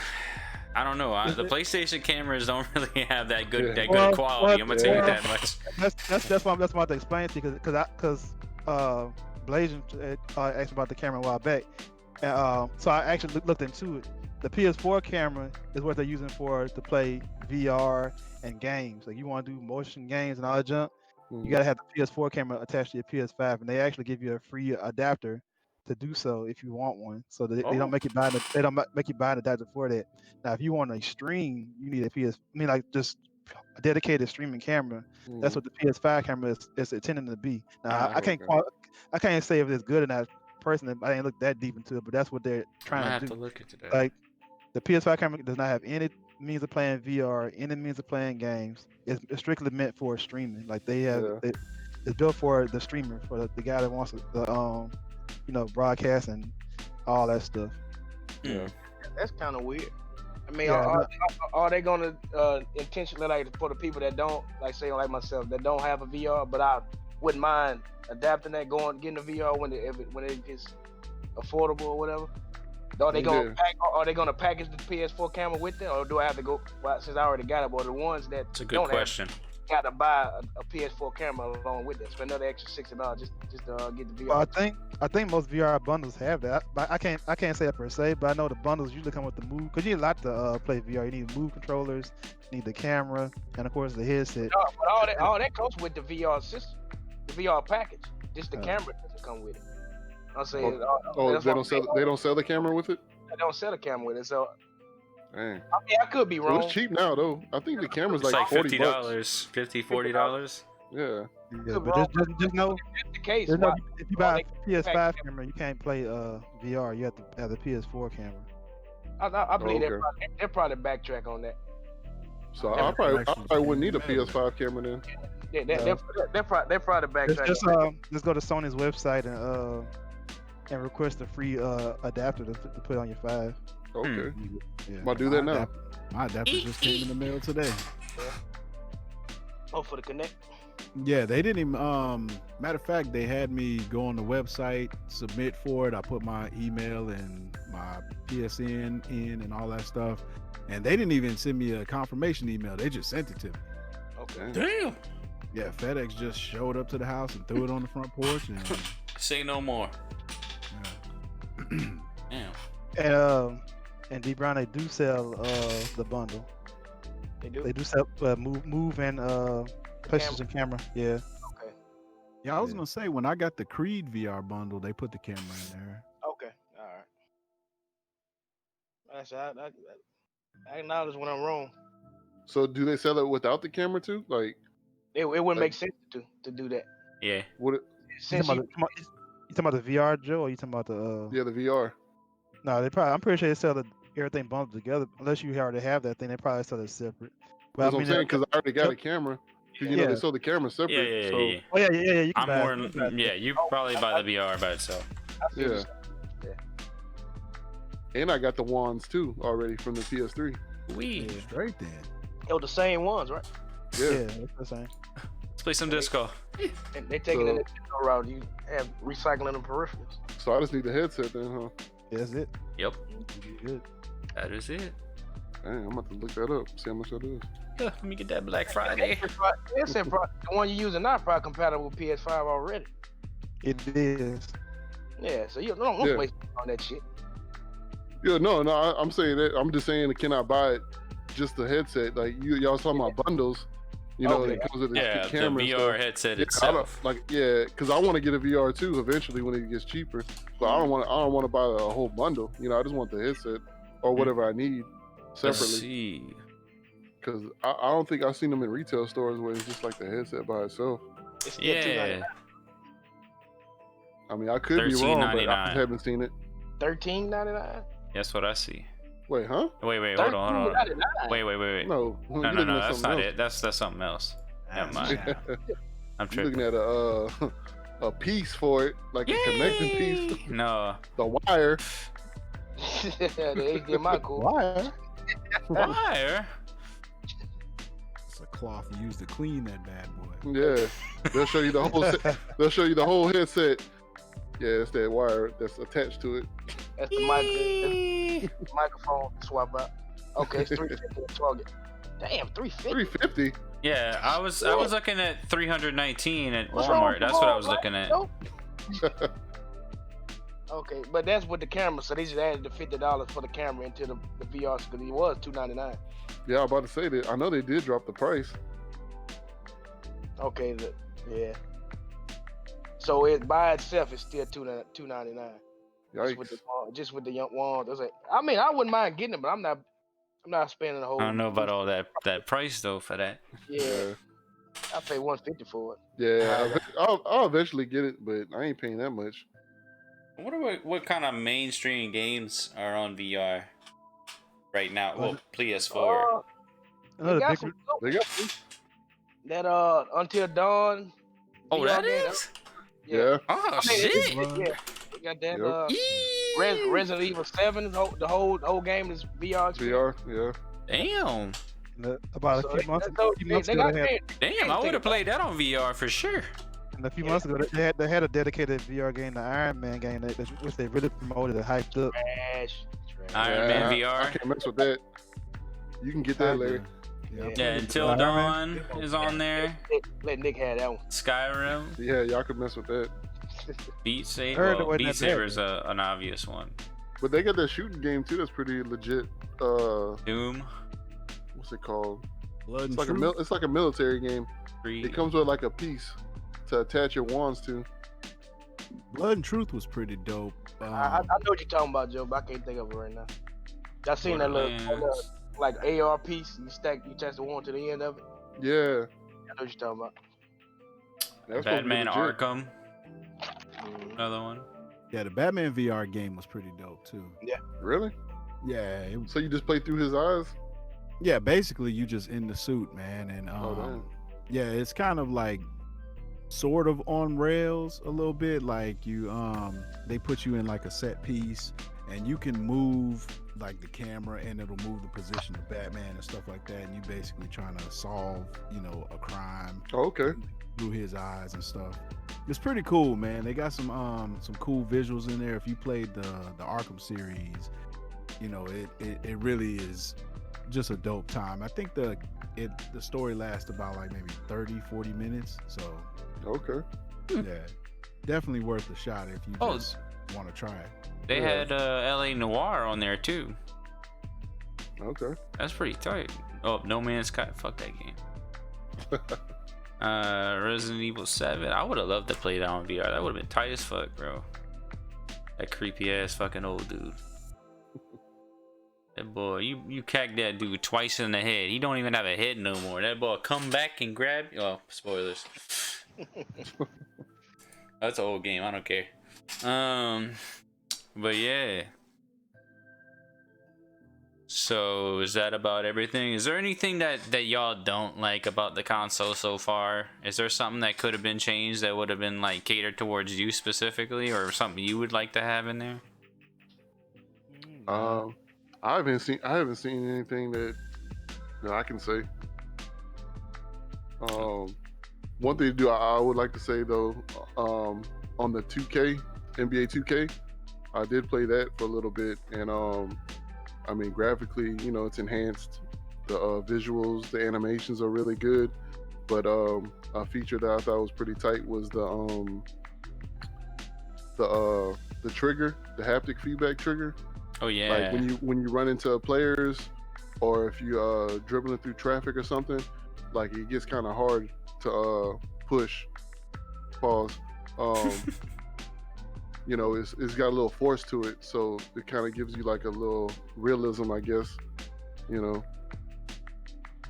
I don't know. The PlayStation cameras don't really have that good quality. I'm gonna tell you that much. That's why I'm about to explain to you because Blasian asked about the camera a while back, so I actually looked into it. The PS4 camera is what they're using to play VR and games. Like you want to do motion games and all that junk, you gotta have the PS4 camera attached to your PS5, and they actually give you a free adapter to do so if you want one. So they don't make you buy an adapter for that. Now, if you want to stream, you need just a dedicated streaming camera. That's what the PS5 camera is intended to be. Now, I can't say if it's good or not. Personally, I didn't look that deep into it, but that's what they're trying to do. I have to look into that. Like the PS5 camera does not have any means of playing VR, any means of playing games. It's strictly meant for streaming. Like they have, it's built for the streamer, for the guy that wants to, broadcast and all that stuff. Yeah, that's kind of weird. I mean, are they gonna intentionally, like, for the people that don't, like, say like myself, that don't have a VR, but I wouldn't mind adapting that, getting a VR when it gets affordable or whatever? Are they gonna package the PS4 camera with it, or do I have to go? Well, since I already got it, but the ones that it's a good question. Got to buy a PS4 camera along with it, spend another extra $60 just to get the VR. Well, I think most VR bundles have that. But I can't say that per se, but I know the bundles usually come with the move, because you need a lot to play VR. You need move controllers, you need the camera, and of course the headset. No, but all that comes with the VR system, the VR package. Just the camera doesn't come with it. I'm saying. They don't sell the camera with it. They don't sell the camera with it, so. Dang. I mean, I could be wrong. Well, it's cheap now though. I think the camera's It's like $50, $40. $40. Yeah. But just know, That's the case. if you buy a PS5 camera, you can't play VR. You have to have the PS4 camera. I believe they'll probably backtrack on that. So I probably wouldn't need a PS5 camera then. Yeah, they're probably backtrack. Just go to Sony's website and request a free adapter to put on your 5. Okay. Yeah, I'll do that now. My adapter just came in the mail today. Oh, for the Connect. Yeah, they didn't even. Matter of fact, they had me go on the website, submit for it. I put my email and my PSN in and all that stuff, and they didn't even send me a confirmation email. They just sent it to me. Okay. Damn. Yeah, FedEx just showed up to the house and threw it on the front porch. And say no more. Yeah. Damn. And D Brown, they do sell the bundle. They do. They do sell move and PlayStation camera. Yeah. Okay. Yeah, I was gonna say when I got the Creed VR bundle, they put the camera in there. Okay. All right. I acknowledge when I'm wrong. So do they sell it without the camera too? Like It wouldn't make sense to do that. Yeah. would it? You talking about the VR, Joe, or you talking about the? Yeah, the VR. No, I'm pretty sure they sell everything bundled together. Unless you already have that thing, they probably sell it separate. But That's what I'm saying, because I already got a camera. Because Yeah. they sold the camera separate. Yeah. Oh yeah. You can I'm buy more. Yeah, you probably buy the VR by itself. Yeah. And I got the wands too already from the PS3. We. Yeah, straight then. The same ones, right? Yeah, that's the same. Let's play some disco. And they taking the route. You have recycling and peripherals. So I just need the headset then, huh? Yeah, that's it. Yep. Good. That is it. Dang, I'm about to look that up. See how much that is. Let me get that Black Friday. The one you're using now probably compatible with PS5 already. It is. Yeah, so you don't Yeah. waste on that shit. Yeah, no, I'm saying that. I'm just saying, can I buy it just the headset? Like y'all was talking about bundles. You know, Okay. it comes with the Yeah, the camera and VR stuff. headset Yeah, itself. because I want to get a VR too eventually when it gets cheaper. But I don't want to buy a whole bundle. You know, I just want the headset or whatever I need Let's separately. see. Because I don't think I've seen them in retail stores where it's just like the headset by itself. It's still Yeah. I mean, I could be wrong, but I $13.99. just haven't seen it. $13.99. That's what I see. Wait, huh? Wait, hold on. $13.99. Wait. No, No, you're looking at that's something not else. it. That's something else. Never mind. Yeah. I'm You're tripping. looking at a piece for it, like a connecting piece. Yay! No. The wire. The HDMI cord. Why? Wire? It's a cloth used to clean that bad boy. Yeah, they'll show you the whole. They'll show you the whole headset. Yeah, it's that wire that's attached to it. That's the microphone swap out. Okay, it's $350 at Target. Damn, $350. $350. Yeah, I was looking at $319 at What's wrong Walmart. with That's what I was Walmart, looking at. yo? Okay, but that's with the camera, so they just added the $50 for the camera into the VR because it was $299. Yeah, I'm about to say that. I know they did drop the price. Okay, yeah. So it by itself is still $299. Yikes. Just with the young ones. I mean, I wouldn't mind getting it, but I'm not spending the whole. I don't know about all that price though for that. Yeah, I pay $150 for it. Yeah, I'll eventually get it, but I ain't paying that much. I wonder what kind of mainstream games are on VR right now. Well, PS4. They Another got big some They got that Until Dawn. Oh, VR that game. is? yeah. Oh, I mean, shit. Yeah, they got that Yep. Resident Evil 7. The whole game is VR. VR. Yeah. Damn. About So a few months they ago, got they had, Damn, I would have played that on VR for sure. and a few months ago, they had a dedicated VR game, the Iron Man game, which they really promoted and hyped up. trash. Iron Man I VR. can't mess with that. You can get that, Larry. Yeah, Until Iron Dawn is on there. Let Nick have that one. Skyrim, Yeah, y'all could mess with that. Beat Heard Saber. it Well, wasn't Beat that Saber bad. is an obvious one. But they got that shooting game too. That's pretty legit. Doom, What's it called? Blood It's and like Truth. it's like a military game. 3. It comes with like a piece to attach your wands to. Blood and Truth was pretty dope. I know what you're talking about, Joe, but I can't think of it right now. I seen that little like AR piece. You attach the one to the end of it. Yeah, I know what you're talking about. that's supposed to be Batman legit. Arkham, another one. Yeah, the Batman VR game was pretty dope too. Really? Yeah, it was, So you just play through his eyes? yeah. Basically, you just in the suit, man, and Oh, damn. yeah, it's kind of like sort of on rails a little bit. Like you, they put you in like a set piece, and you can move like the camera, and it'll move the position of Batman and stuff like that. And you basically trying to solve, a crime Oh, okay. through his eyes and stuff. It's pretty cool, man. They got some cool visuals in there. If you played the Arkham series, it really is just a dope time. I think the story lasts about like maybe 30-40 minutes. So Okay. yeah, definitely worth a shot if you just want to try it. They Yeah. had LA Noire on there too. Okay. That's pretty tight. Oh, No Man's Sky. Fuck that game. Resident Evil 7. I would have loved to play that on VR. That would have been tight as fuck, bro. That creepy ass fucking old dude. That boy, you cacked that dude twice in the head. He don't even have a head no more. That boy come back and grab you. Oh, spoilers. That's an old game. I don't care. But yeah. So is that about everything? Is there anything that y'all don't like about the console so far? Is there something that could have been changed that would have been like catered towards you specifically, or something you would like to have in there? I haven't seen anything that I can say. One thing to do, I would like to say though, on the 2K, NBA 2K, I did play that for a little bit, and I mean, graphically, it's enhanced. visuals, the animations are really good. But a feature that I thought was pretty tight was the trigger, the haptic feedback trigger. Oh yeah. Like when you run into players, or if you dribbling through traffic or something, like it gets kind of hard to push. Pause. You know, it's got a little force to it, so it kind of gives you like a little realism, I guess. You know,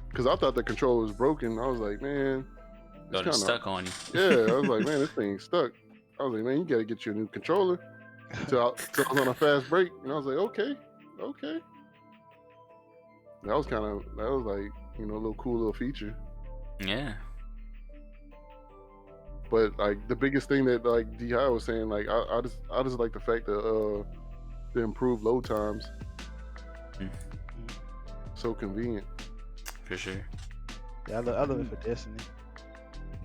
because I thought the controller was broken. I was like, man, Got it stuck on you. Yeah, I was like, man, this thing's stuck. I was like, man, you gotta get you a new controller. So I was on a fast break, and I was like, okay. That was like, you know, a little cool little feature. Yeah. But like the biggest thing that like DeeHigh was saying, like I just like the fact that the improved load times. So convenient. For sure. Yeah, I love it for Destiny.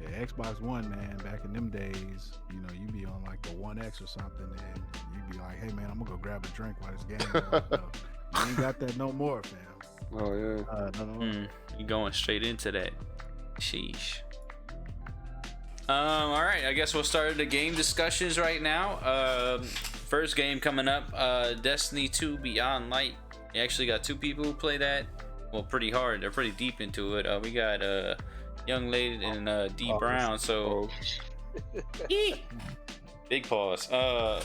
Yeah, Xbox One, man, back in them days, you know, you be on like the 1X or something, and you be like, hey man, I'm gonna go grab a drink while this game goes. You ain't got that no more, fam. Oh yeah. No. You going straight into that. Sheesh. All right, I guess we'll start the game discussions right now. First game coming up, Destiny 2 Beyond Light. You actually got 2 people who play that. Well, pretty hard. They're pretty deep into it. We got Young Lady and D Brown. So big pause.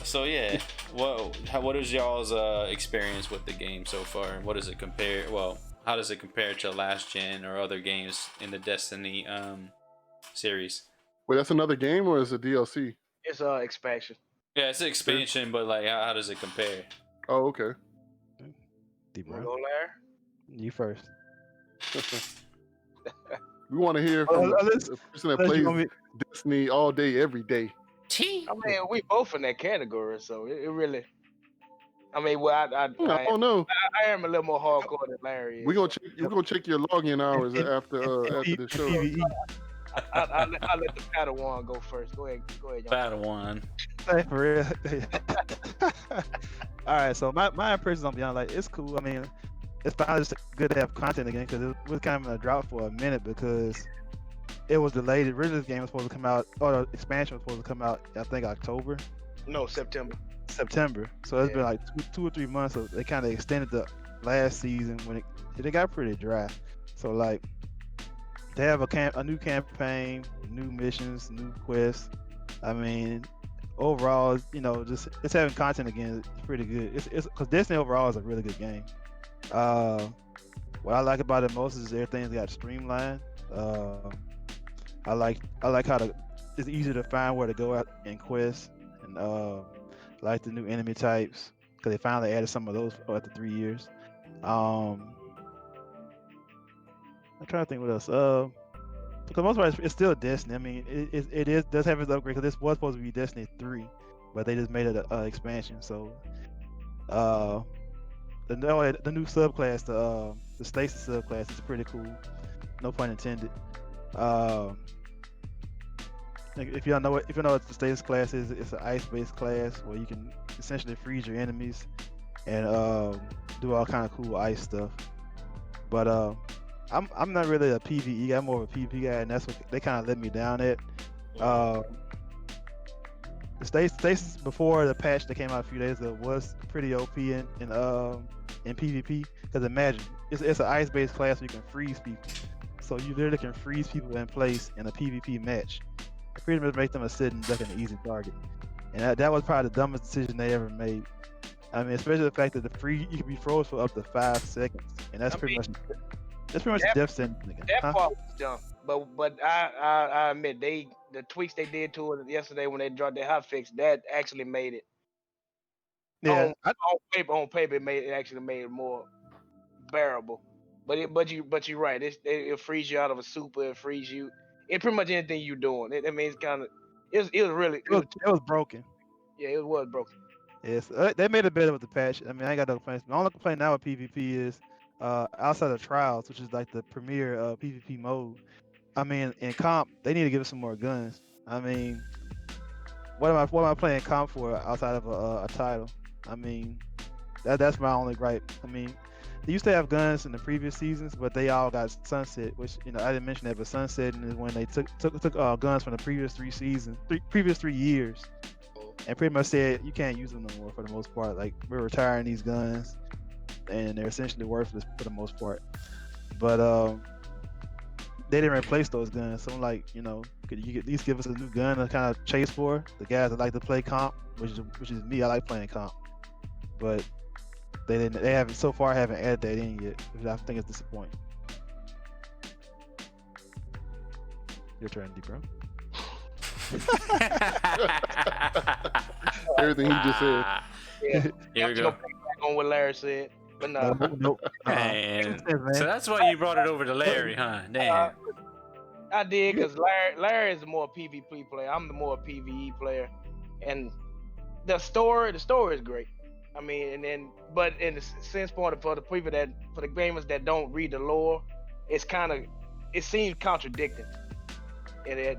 So yeah, what is y'all's experience with the game so far? What does it compare? Well, how does it compare to last gen or other games in the Destiny series? Wait, that's another game or is it DLC? It's expansion. Yeah, it's an expansion, but like, how does it compare? Oh, okay. D Wanna Brown, go there? you first. We want to hear from the person that unless you want plays me- Destiny all day, every day. I mean, we both in that category, so it really. I mean, well, I don't know. I am a little more hardcore than Larry is. We're gonna check your login hours after the show. PvE. I'll let the Padawan go first. Go ahead, young. Padawan. Hey, for real. All right, so my impressions on Beyond Light, it's cool. I mean, it's finally just good to have content again because it was kind of in a drought for a minute because it was delayed. The original game was supposed to come out, or the expansion was supposed to come out, I think October. No, September. So it's been like two or 3 months. So they kind of extended the last season when it got pretty dry. So like they have a new campaign, new missions, new quests. I mean, overall, you know, just it's having content again. It's pretty good. It's because Destiny overall is a really good game. What I like about it most is everything's got streamlined. I like how it's easy to find where to go out in quests, and I like the new enemy types because they finally added some of those after 3 years. I'm trying to think what else. Because most of it's still Destiny. I mean, it does have its upgrade because this was supposed to be Destiny 3, but they just made it an expansion. So, the new subclass, the Stasis subclass, is pretty cool. No pun intended. If you know what the Stasis class is, it's an ice-based class where you can essentially freeze your enemies and do all kind of cool ice stuff. But I'm not really a PvE guy. I'm more of a PvP guy, and that's what they kind of let me down at. The Stasis before the patch that came out a few days ago was pretty OP in PvP. Because imagine it's an ice-based class where you can freeze people, so you literally can freeze people in place in a PvP match. It pretty much makes them a sitting duck and an easy target, and that was probably the dumbest decision they ever made. I mean, especially the fact that you can be froze for up to 5 seconds, and that's pretty much a death sentence. That part was dumb, but I admit the tweaks they did to it yesterday when they dropped their hotfix, that actually made it. Yeah, on paper, it actually made it more bearable. But you're right. It frees you out of a super. It frees you. It pretty much anything you're doing. I mean, it's kind of. It was broken. Yeah, it was broken. Yes, they made it better with the patch. I mean, I ain't got no complaints. My only complaint now with PvP is outside of trials, which is like the premier PvP mode. I mean, in comp, they need to give us some more guns. I mean, what am I playing comp for outside of a title? I mean, that's my only gripe. I mean, they used to have guns in the previous seasons, but they all got sunset. Which I didn't mention that, but sunsetting is when they took guns from the previous 3 years, and pretty much said you can't use them no more for the most part. Like we're retiring these guns, and they're essentially worthless for the most part. But they didn't replace those guns. So I'm like, could you at least give us a new gun to kind of chase for the guys that like to play comp, which is me. I like playing comp, but they haven't so far haven't added that in yet, which I think is disappointing. Your turn, D bro. Everything he just said. Yeah. Here we I'm go. gonna pick back on what Larry said, but no. Nope. Man. Man. So that's why you brought it over to Larry, huh? Damn. I did because Larry is the more PvP player. I'm the more PvE player, and the story is great. I mean, but in the sense point for the gamers that don't read the lore, it seems contradicting. And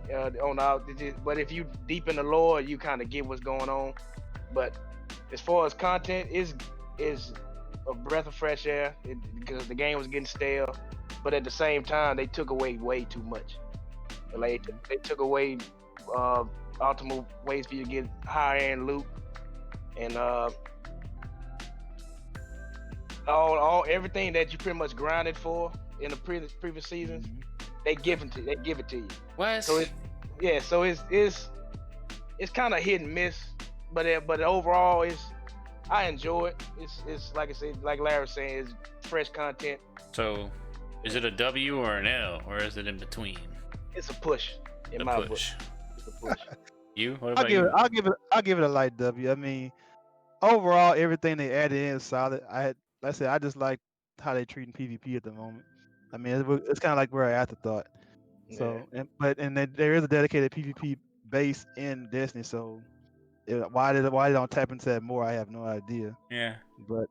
but if you deep in the lore, you kind of get what's going on. But as far as content, is a breath of fresh air because the game was getting stale. But at the same time, they took away way too much. Like they took away optimal ways for you to get higher end loot, and all everything that you pretty much grinded for in the previous seasons, they give it to you. What? So it's kind of hit and miss, but overall I enjoy it. It's like I said, like Larry was saying, it's fresh content. So, is it a W or an L, or is it in between? It's a push in my book. It's a push. You? What about you? I'll give it a light W. I mean, overall, everything they added in is solid. Like I said, I just like how they treating PvP at the moment. I mean, it's kind of like we're an afterthought. So, there is a dedicated PvP base in Destiny. So, why they don't tap into that more? I have no idea. Yeah. But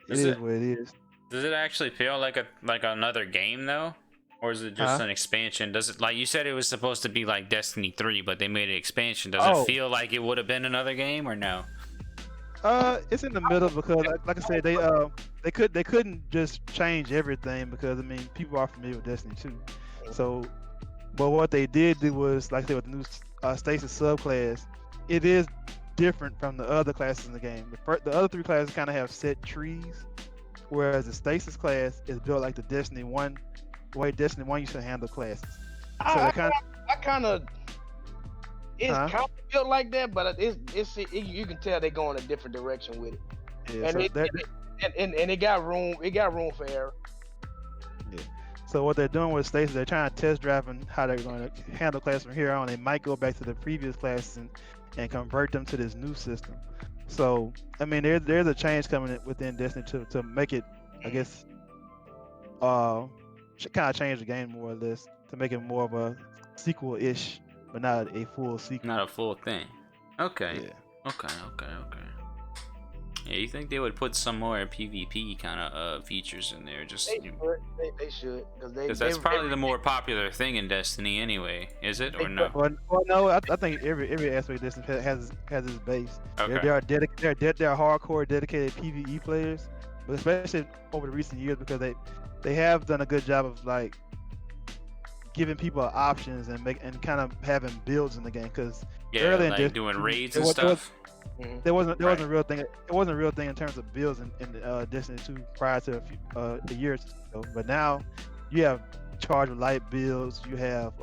Does it is what it is. Does it actually feel like another game though? Or is it just an expansion? Does it, like you said, it was supposed to be like Destiny 3, but they made an expansion. Does it feel like it would have been another game or no? It's in the middle because, like I said, they couldn't just change everything because I mean people are familiar with Destiny 2. So, but what they did do was, like I said, with the new Stasis subclass, it is different from the other classes in the game. The other three classes kind of have set trees, whereas the Stasis class is built like the Destiny 1. The way Destiny 1 used to handle classes. So it's kind of built like that, but you can tell they're going a different direction with it. Yeah, and it got room for error. Yeah. So what they're doing with Stasis, they're trying to test driving how they're going to handle classes from here on. They might go back to the previous classes and convert them to this new system. So I mean, there's a change coming within Destiny to make it, I guess, kind of change the game more or less to make it more of a sequel-ish, but not a full sequel. Not a full thing. Okay. Yeah. Okay. Yeah, you think they would put some more PvP kind of features in there? Just they should, because that's probably the more popular thing in Destiny anyway. Is it or no? Well, no. I think every aspect of Destiny has its base. Okay. There are hardcore dedicated PvE players, but especially over the recent years because they have done a good job of like giving people options and kind of having builds in the game. Because early like in doing raids and stuff. There wasn't a real thing. It wasn't a real thing in terms of builds in Destiny 2 prior to a year or so. But now you have charge with light builds. You have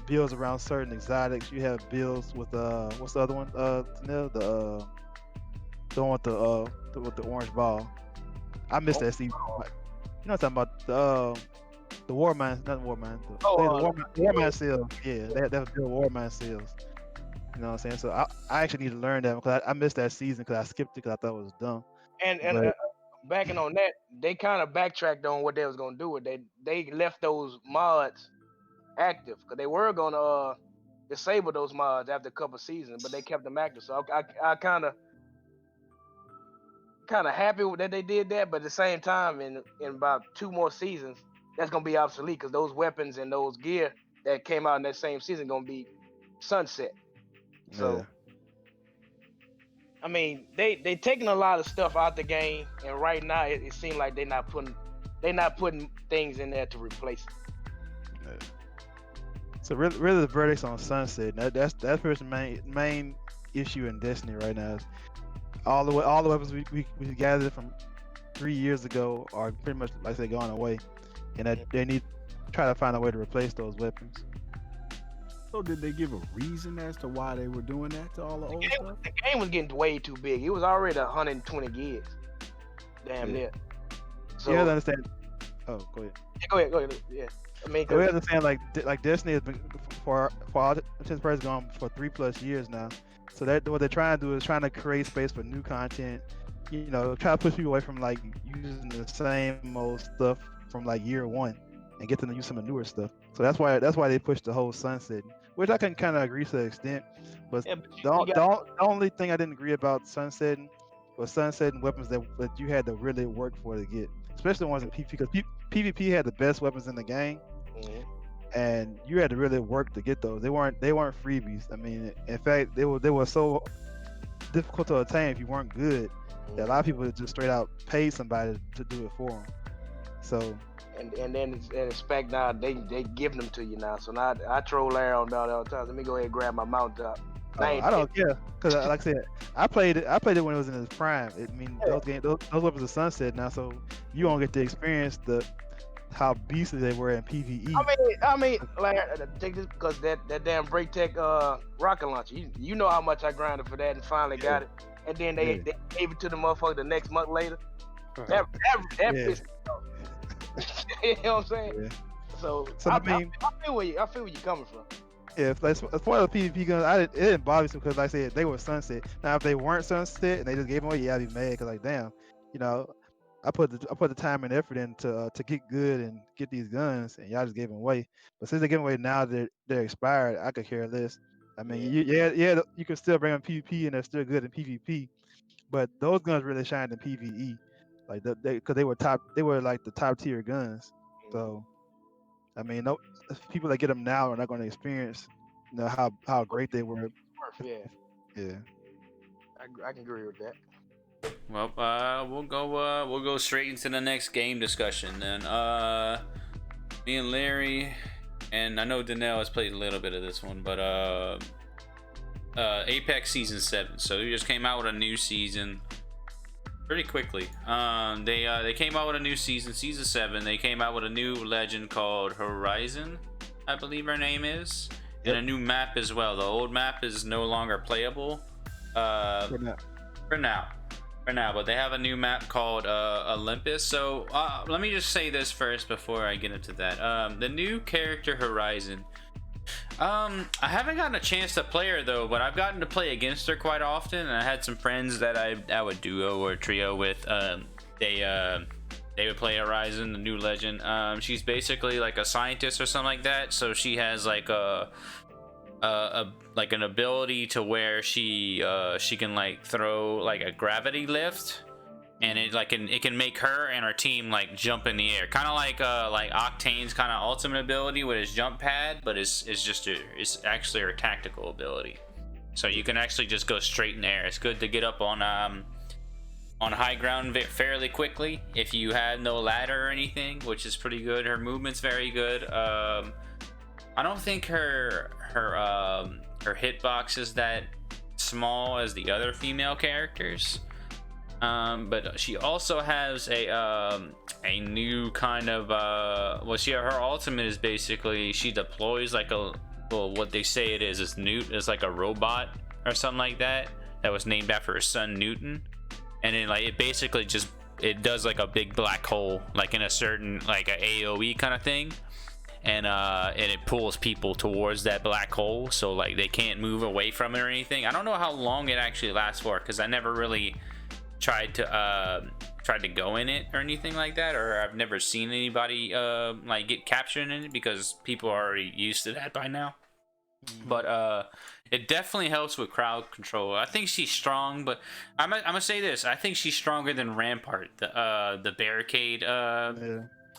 builds around certain exotics. You have builds with what's the other one? The one with the orange ball. I missed that season. You know what I'm talking about? The war mine, not the war mine. The war mine seals. Yeah, they have built war mine seals. You know what I'm saying? So I actually need to learn that because I missed that season because I skipped it because I thought it was dumb. And backing on that, they kind of backtracked on what they was gonna do. They left those mods active because they were gonna disable those mods after a couple seasons, but they kept them active. So I kind of happy that they did that, but at the same time, in about 2 more seasons, that's gonna be obsolete because those weapons and those gear that came out in that same season gonna be sunset. So I mean, they taking a lot of stuff out the game, and right now it seems like they're not putting things in there to replace it. Yeah. So really, the verdict's on Sunset. That's the main issue in Destiny right now. Is all the weapons we gathered from 3 years ago are pretty much like they're going away, and that they need to try to find a way to replace those weapons. So did they give a reason as to why they were doing that to all the old stuff? The game was getting way too big. It was already 120 gigs. Damn near. So You have to understand. Oh, go ahead. Go ahead. Yeah. I mean, We understand like Destiny has been for all intents and purposes going for 3+ years now. So that what they're trying to do is trying to create space for new content. You know, try to push people away from like using the same old stuff from like year one and get them to use some of the newer stuff. So that's why they pushed the whole sunset, which I can kind of agree to an extent. But Yeah, the only thing I didn't agree about sunsetting was sunsetting weapons that you had to really work for to get, especially the ones in PvP, because PvP had the best weapons in the game. Mhm. And you had to really work to get those. They weren't freebies. I mean, in fact, they were so difficult to attain if you weren't good that a lot of people just straight out paid somebody to do it for them. So And then it's fact now they giving them to you now. So now I troll Larry on about all the time. Let me go ahead and grab my mountaintop. I don't care because, like I said, I played it when it was in its prime. I mean, those weapons are sunset now, so you won't get to experience how beastly they were in PvE. I mean, like take this because that damn Break Tech rocket launcher. You know how much I grinded for that and finally got it. And then they gave it to the motherfucker the next month later. That pissed me off. You know what I'm saying? Yeah. So I mean, I feel where you're coming from. Yeah, as far as the PvP guns, it didn't bother me because, like I said, they were sunset. Now, if they weren't sunset and they just gave them away, yeah, I'd be mad because, like, damn, you know, I put the time and effort in to get good and get these guns, and y'all just gave them away. But since they give them away now, they're expired. I could care less. I mean, you can still bring them PvP and they're still good in PvP, but those guns really shined in PvE, like because they were like the top tier guns. So, I mean, no, people that get them now are not going to experience, you know, how great they were. Yeah, Yeah. I can agree with that. Well, we'll go straight into the next game discussion then. Me and Larry, and I know Danelle has played a little bit of this one, but Apex Season 7. So they just came out with a new season pretty quickly. They came out with a new season 7. They came out with a new legend called Horizon, I believe her name is, and a new map as well. The old map is no longer playable for now, but they have a new map called Olympus. So let me just say this first before I get into that. The new character Horizon, I haven't gotten a chance to play her though, but I've gotten to play against her quite often, and I had some friends that I would duo or trio with. They would play Horizon, the new legend. She's basically like a scientist or something like that, so she has like like an ability to where she can like throw like a gravity lift, and it can make her and her team like jump in the air, kind of like Octane's kind of ultimate ability with his jump pad, but it's actually her tactical ability. So you can actually just go straight in the air. It's good to get up on high ground fairly quickly if you have no ladder or anything, which is pretty good. Her movement's very good. I don't think her hitbox is that small as the other female characters, but she also has a new kind of her ultimate is basically she deploys like what they say it is Newt is like a robot or something like that was named after her son Newton, and then like it basically just it does like a big black hole like in a certain like a AoE kind of thing, and it pulls people towards that black hole, so like they can't move away from it or anything. I don't know how long it actually lasts for because I never really tried to go in it or anything like that, or I've never seen anybody like get captured in it because people are already used to that by now. But it definitely helps with crowd control. I think she's strong, but I'm gonna say this: I think she's stronger than Rampart, the barricade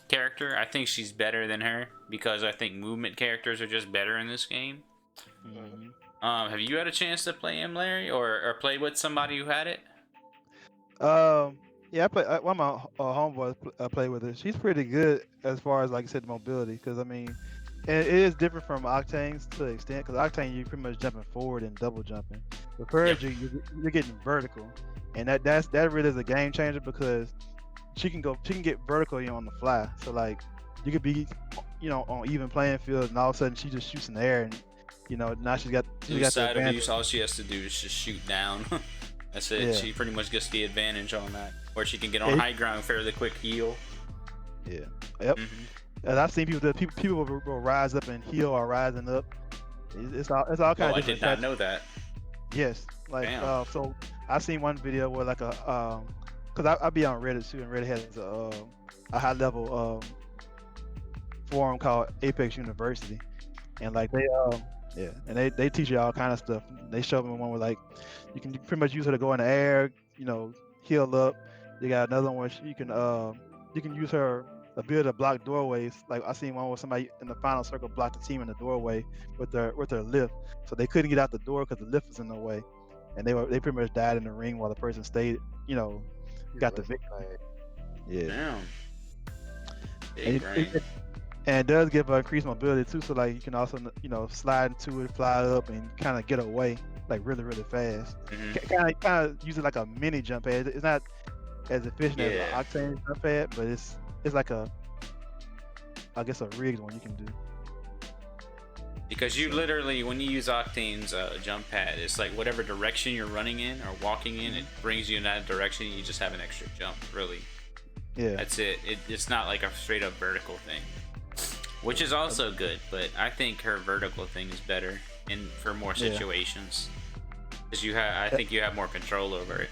character. I think she's better than her because I think movement characters are just better in this game. Have you had a chance to play him, Larry, or play with somebody who had it? Yeah, I play. One of my homeboys play with her. She's pretty good as far as like I said, the mobility. Because I mean, and it is different from Octane's to an extent. Because Octane, you pretty much jumping forward and double jumping. With her, Yep. you're getting vertical, and that really is a game changer because she can get vertical on the fly. So like, you could be, on even playing field, and all of a sudden she just shoots in the air, and now she's got the Side of advantage. you, all she has to do is just shoot down. That's it. Yeah. She pretty much gets the advantage on that, or she can get on Yeah. high ground fairly quick heal. Yeah. Yep. Mhm. And I've seen people will rise up and heal or rising up. It's all Oh, kind of I different. did not know that. Yes, like Damn. so I seen one video where like cause I be on Reddit too, and Reddit has a high level forum called Apex University, and like they teach you all kind of stuff. They show me one where like you can pretty much use her to go in the air, heal up. You got another one where you can use her ability to block doorways. Like I seen one where somebody in the final circle blocked the team in the doorway with their lift, so they couldn't get out the door because the lift was in the way, and they pretty much died in the ring while the person stayed, got the victory. Yeah, Damn. Big and brain. and it does give her increased mobility too. So like you can also slide into it, fly up, and kind of get away like really really fast. Mhm. Kind of use it like a mini jump pad. It's not as efficient as Yeah. an Octane jump pad, but it's like I guess a rigged one you can do. Because you literally, when you use Octane's jump pad, it's like whatever direction you're running in or walking in, it brings you in that direction. You just have an extra jump, really. Yeah. That's it. It's not like a straight up vertical thing, which is also good. But I think her vertical thing is better for more Yeah. situations, because I think you have more control over it.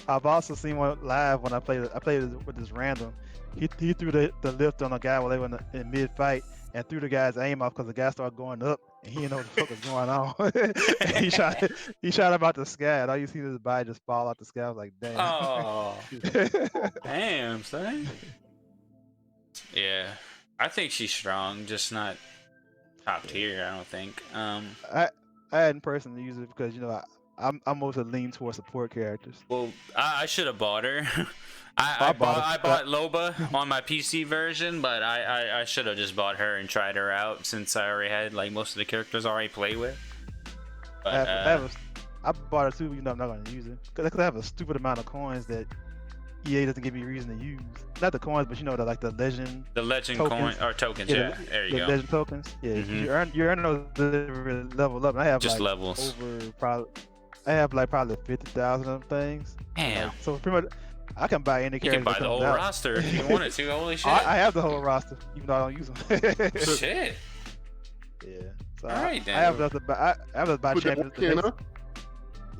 I've also seen one live when I played it with this random. He threw the lift on a guy while they were in mid fight and threw the guy's aim off because the guy started going up and he didn't know what the fuck was going on. And he shot him out the sky and all you see is his body just fall out the sky. I was like, damn. Oh, damn, son. Yeah, I think she's strong, just not top tier. I don't think. I hadn't personally used it because I'm mostly lean towards support characters. Well, I should have bought her. I bought I it. bought Loba on my PC version, but I should have just bought her and tried her out since I already had like most of the characters I already play with. But I bought it too, even though I'm not going to use it because I have a stupid amount of coins that EA doesn't give me a reason to use. Not the coins, but the legend. the legend tokens. coin or tokens, yeah. There you The go. legend tokens. Yeah, Mhm. you earn those every level up. And I have Just like levels. I have like probably 50,000 of them things. Damn. Like, so pretty much, I can buy any You character. can buy that the comes whole out. roster if you wanted to. Holy shit. I have the whole roster, even though I don't use them. Shit. Yeah. So Alright, I then. have enough to buy. I have enough to buy Put that champions. work in, huh?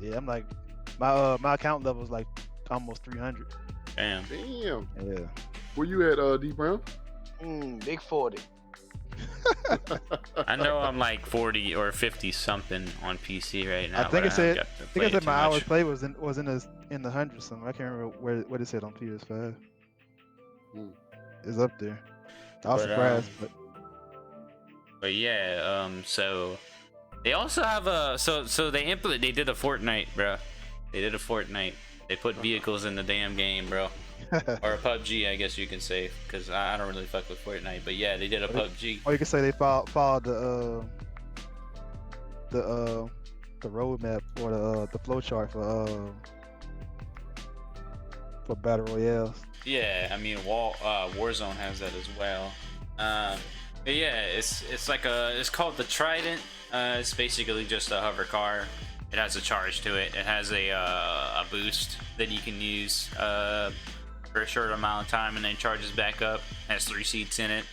Yeah, I'm like my account level is like almost 300. Damn. Damn. Yeah. Where you at, D Brown? Big 40. I know I'm like 40 or 50 something on PC right now. I think but it said. haven't got to I think play it said too my much. hours played was in the hundreds somewhere. I can't remember what it said on PS5. Hmm. It's up there. I was But, surprised, But yeah, so they also have a so they did a Fortnite, bro. They did a Fortnite. They put vehicles in the damn game, bro. but Or a PUBG, I guess you can say, because I don't really fuck with Fortnite. But yeah, they did a PUBG. or you could say they followed the roadmap or the flow chart for battle royales. Yeah, I mean, Warzone has that as well. But yeah, it's like it's called the Trident. It's basically just a hover car. It has a charge to it. It has a boost that you can use for a short amount of time, and then charges back up. It has 3 seats in it.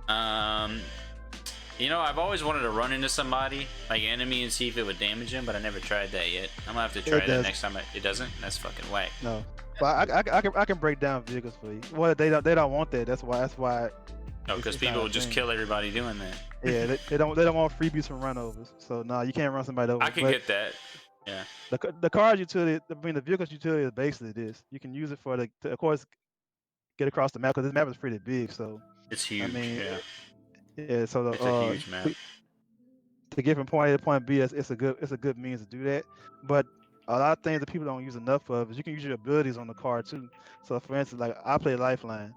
I've always wanted to run into somebody, like enemy, and see if it would damage him, but I never tried that yet. I'm gonna have to try that does. next time. It doesn't. That's fucking whack. No, but I can break down vehicles for you. Well, they don't want that. That's why. No, because it's people not will a just thing. kill everybody doing that. Yeah, they don't want freebies from runovers. So no, you can't run somebody over. I can But get that. Yeah. the car's utility, the vehicle's utility is basically this. You can use it to of course, get across the map because this map is pretty big. So It's huge. mean, yeah. yeah. So It's a huge map. to get from point A to point B, it's a good means to do that. But a lot of things that people don't use enough of is you can use your abilities on the card too. So for instance, like I play Lifeline.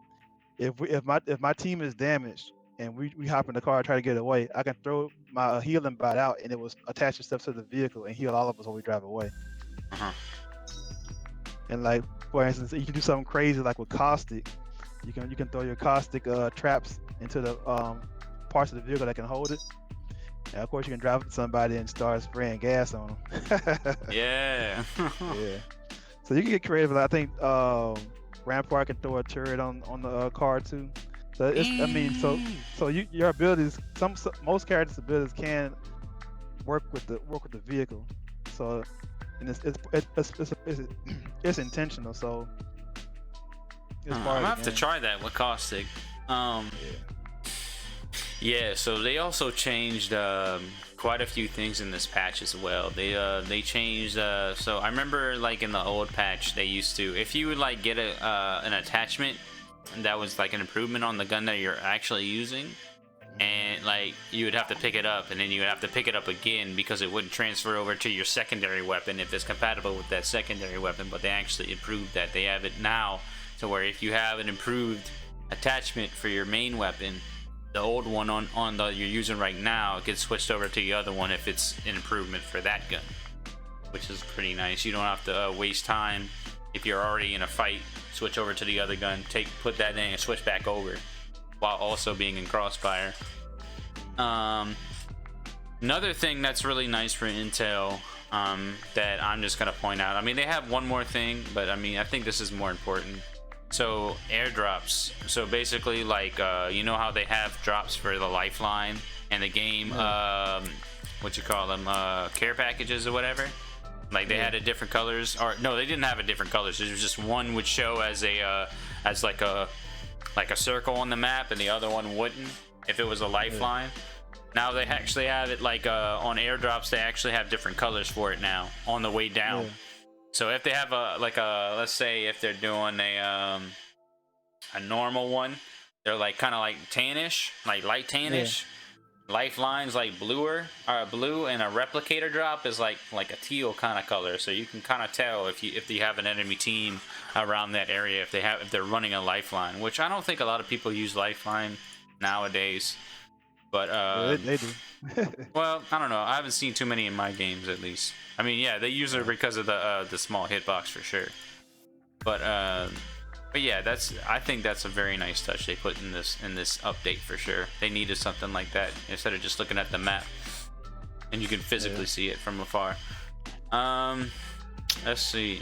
If my team is damaged and we hop in the car and try to get away, I can throw my healing bot out and it will attach itself to the vehicle and heal all of us when we drive away. Uh-huh. And like for instance, you can do something crazy like with caustic. You can throw your caustic traps into the parts of the vehicle that can hold it. And of course, you can drive up to somebody and start spraying gas on them. Yeah. Yeah. So you can get creative. I think Rampart can throw a turret on the card too. So your abilities, most characters' abilities can work with the vehicle. So and it's intentional. So it's I'm gonna have to try that with caustic. Yeah, so they also changed quite a few things in this patch as well. They changed. So I remember like in the old patch they used to, if you would like get an attachment that was like an improvement on the gun that you're actually using, and like you would have to pick it up and then you would have to pick it up again because it wouldn't transfer over to your secondary weapon if it's compatible with that secondary weapon. But they actually improved that. They have it now to where if you have an improved attachment for your main weapon, the old one on the you're using right now gets switched over to the other one if it's an improvement for that gun, which is pretty nice. You don't have to waste time if you're already in a fight. Switch over to the other gun, put that in and switch back over while also being in crossfire. Another thing that's really nice for Intel that I'm just gonna point out. I mean, they have one more thing, but I mean, I think this is more important. So airdrops. So basically, like you know how they have drops for the Lifeline and the game, what you call them, care packages or whatever. Like they had a different colors, or no, they didn't have a different colors. There was just one would show as a like a circle on the map, and the other one wouldn't if it was a Lifeline. Now they actually have it like on airdrops. They actually have different colors for it now on the way down. So if they have let's say if they're doing a normal one, they're like kind of like tannish, like light tannish. Lifeline's like blue, and a replicator drop is like a teal kind of color. So you can kind of tell if you have an enemy team around that area if they're running a Lifeline, which I don't think a lot of people use Lifeline nowadays. But they do. well, I don't know. I haven't seen too many in my games, at least. I mean, yeah, they use it because of the small hitbox for sure. But yeah, I think that's a very nice touch they put in this update for sure. They needed something like that instead of just looking at the map and you can physically see it from afar. Let's see.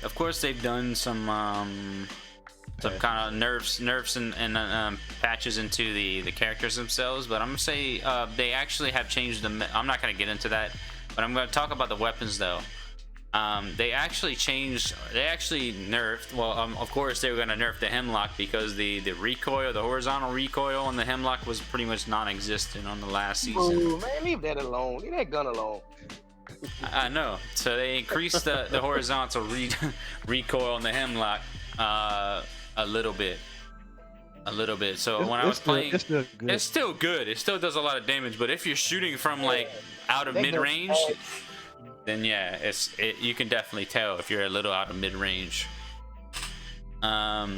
Of course, they've done some kind of nerfs and patches into the characters themselves, but I'm gonna say they actually have changed the. I'm not gonna get into that, but I'm gonna talk about the weapons though. They actually nerfed. Well, of course they were gonna nerf the Hemlock because the recoil, the horizontal recoil on the Hemlock was pretty much non-existent on the last season. Oh man, leave that alone. Leave that gun alone. I know. So they increased the horizontal recoil on the Hemlock a little bit. So when I was playing, it's still good. It still does a lot of damage. But if you're shooting from like out of mid-range, then yeah, you can definitely tell if you're a little out of mid-range. Headshots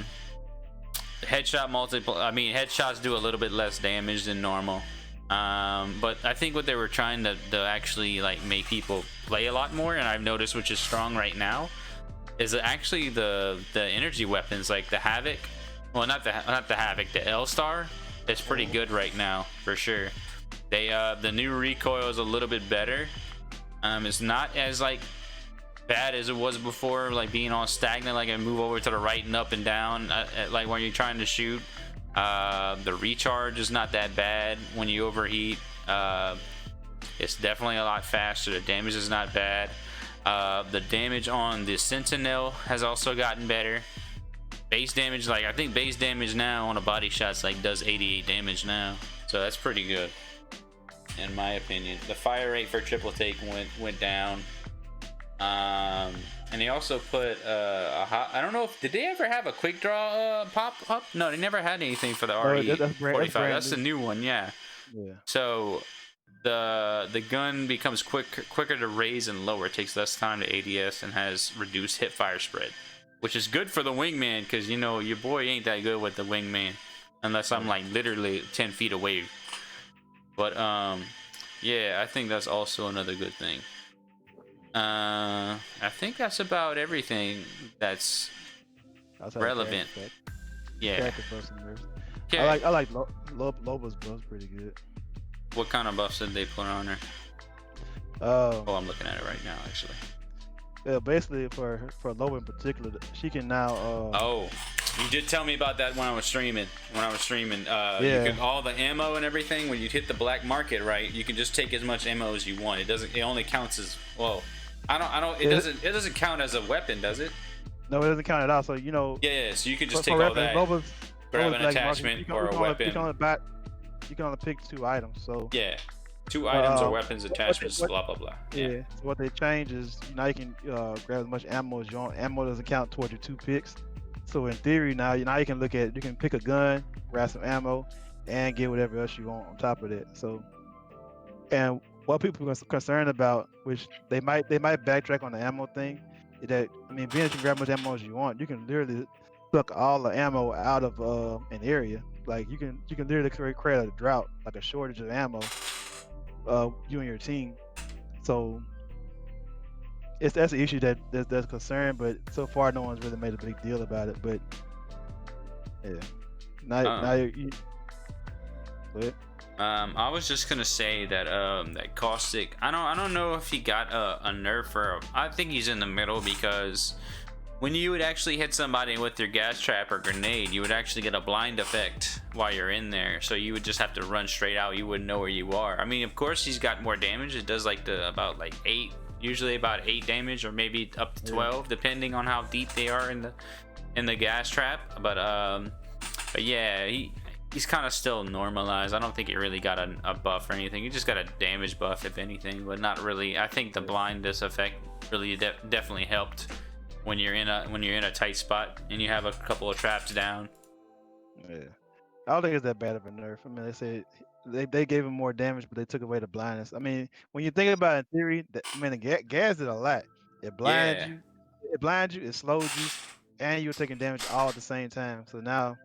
do a little bit less damage than normal. But I think what they were trying to actually like make people play a lot more, and I've noticed, which is strong right now, is actually the energy weapons like the Havoc. Well, not the Havoc, the L-Star. It's pretty good right now for sure. The new recoil is a little bit better. It's not as like bad as it was before, like being all stagnant, like I move over to the right and up and down, like when you're trying to shoot. The recharge is not that bad when you overheat. It's definitely a lot faster. The damage is not bad. The damage on the Sentinel has also gotten better. Base damage, like I think base damage now on a body shot's like does 88 damage now, so that's pretty good in my opinion. The fire rate for triple take went down, and they also put I don't know if did they ever have a quick draw pop up. No, they never had anything for the RE45. That's the new one. Yeah, Yeah. So the gun becomes quicker to raise and lower. It takes less time to ADS and has reduced hip fire spread, which is good for the wingman because you know your boy ain't that good with the wingman unless I'm like literally 10 feet away. But yeah, I think that's also another good thing. I think that's about everything that's relevant. Yeah. Okay. I like Loba's buffs pretty good. What kind of buffs did they put on her? Oh, I'm looking at it right now, actually. Yeah, basically for Loba in particular, she can now. Oh, you did tell me about that when I was streaming. Yeah. You can all the ammo and everything. When you hit the black market, right? You can just take as much ammo as you want. It doesn't. It only counts as well. I don't. It doesn't count as a weapon, does it? No, it doesn't count at all. So you know. Yeah. So you can just take all that. Grab an attachment or a weapon. You can only pick 2 items. So yeah, 2 items or weapons, attachments, blah blah blah. Yeah. So what they changed is now you can grab as much ammo as you want. Ammo doesn't count towards your 2 picks. So in theory now you can look at, you can pick a gun, grab some ammo, and get whatever else you want on top of that. So, and what people are concerned about, which they might backtrack on the ammo thing, is that being that you can grab as much ammo as you want, you can literally suck all the ammo out of an area. Like you can literally create a drought, like a shortage of ammo, you and your team. So that's an issue that's concerned, but so far no one's really made a big deal about it. But yeah, now you. I was just gonna say that that Caustic. I don't know if he got a nerf for. I think he's in the middle because when you would actually hit somebody with your gas trap or grenade, you would actually get a blind effect while you're in there. So you would just have to run straight out. You wouldn't know where you are. I mean, of course, he's got more damage. It does like about 8, usually about 8 damage, or maybe up to 12, depending on how deep they are in the gas trap. But yeah, he's kind of still normalized. I don't think he really got a buff or anything. He just got a damage buff, if anything, but not really. I think the blindness effect really definitely helped when you're in a tight spot and you have a couple of traps down. Yeah, I don't think it's that bad of a nerf. I mean, they said they gave him more damage, but they took away the blindness. I mean, when you think about it in theory, the gas did a lot. It blinds you, it slows you, and you're taking damage all at the same time. So now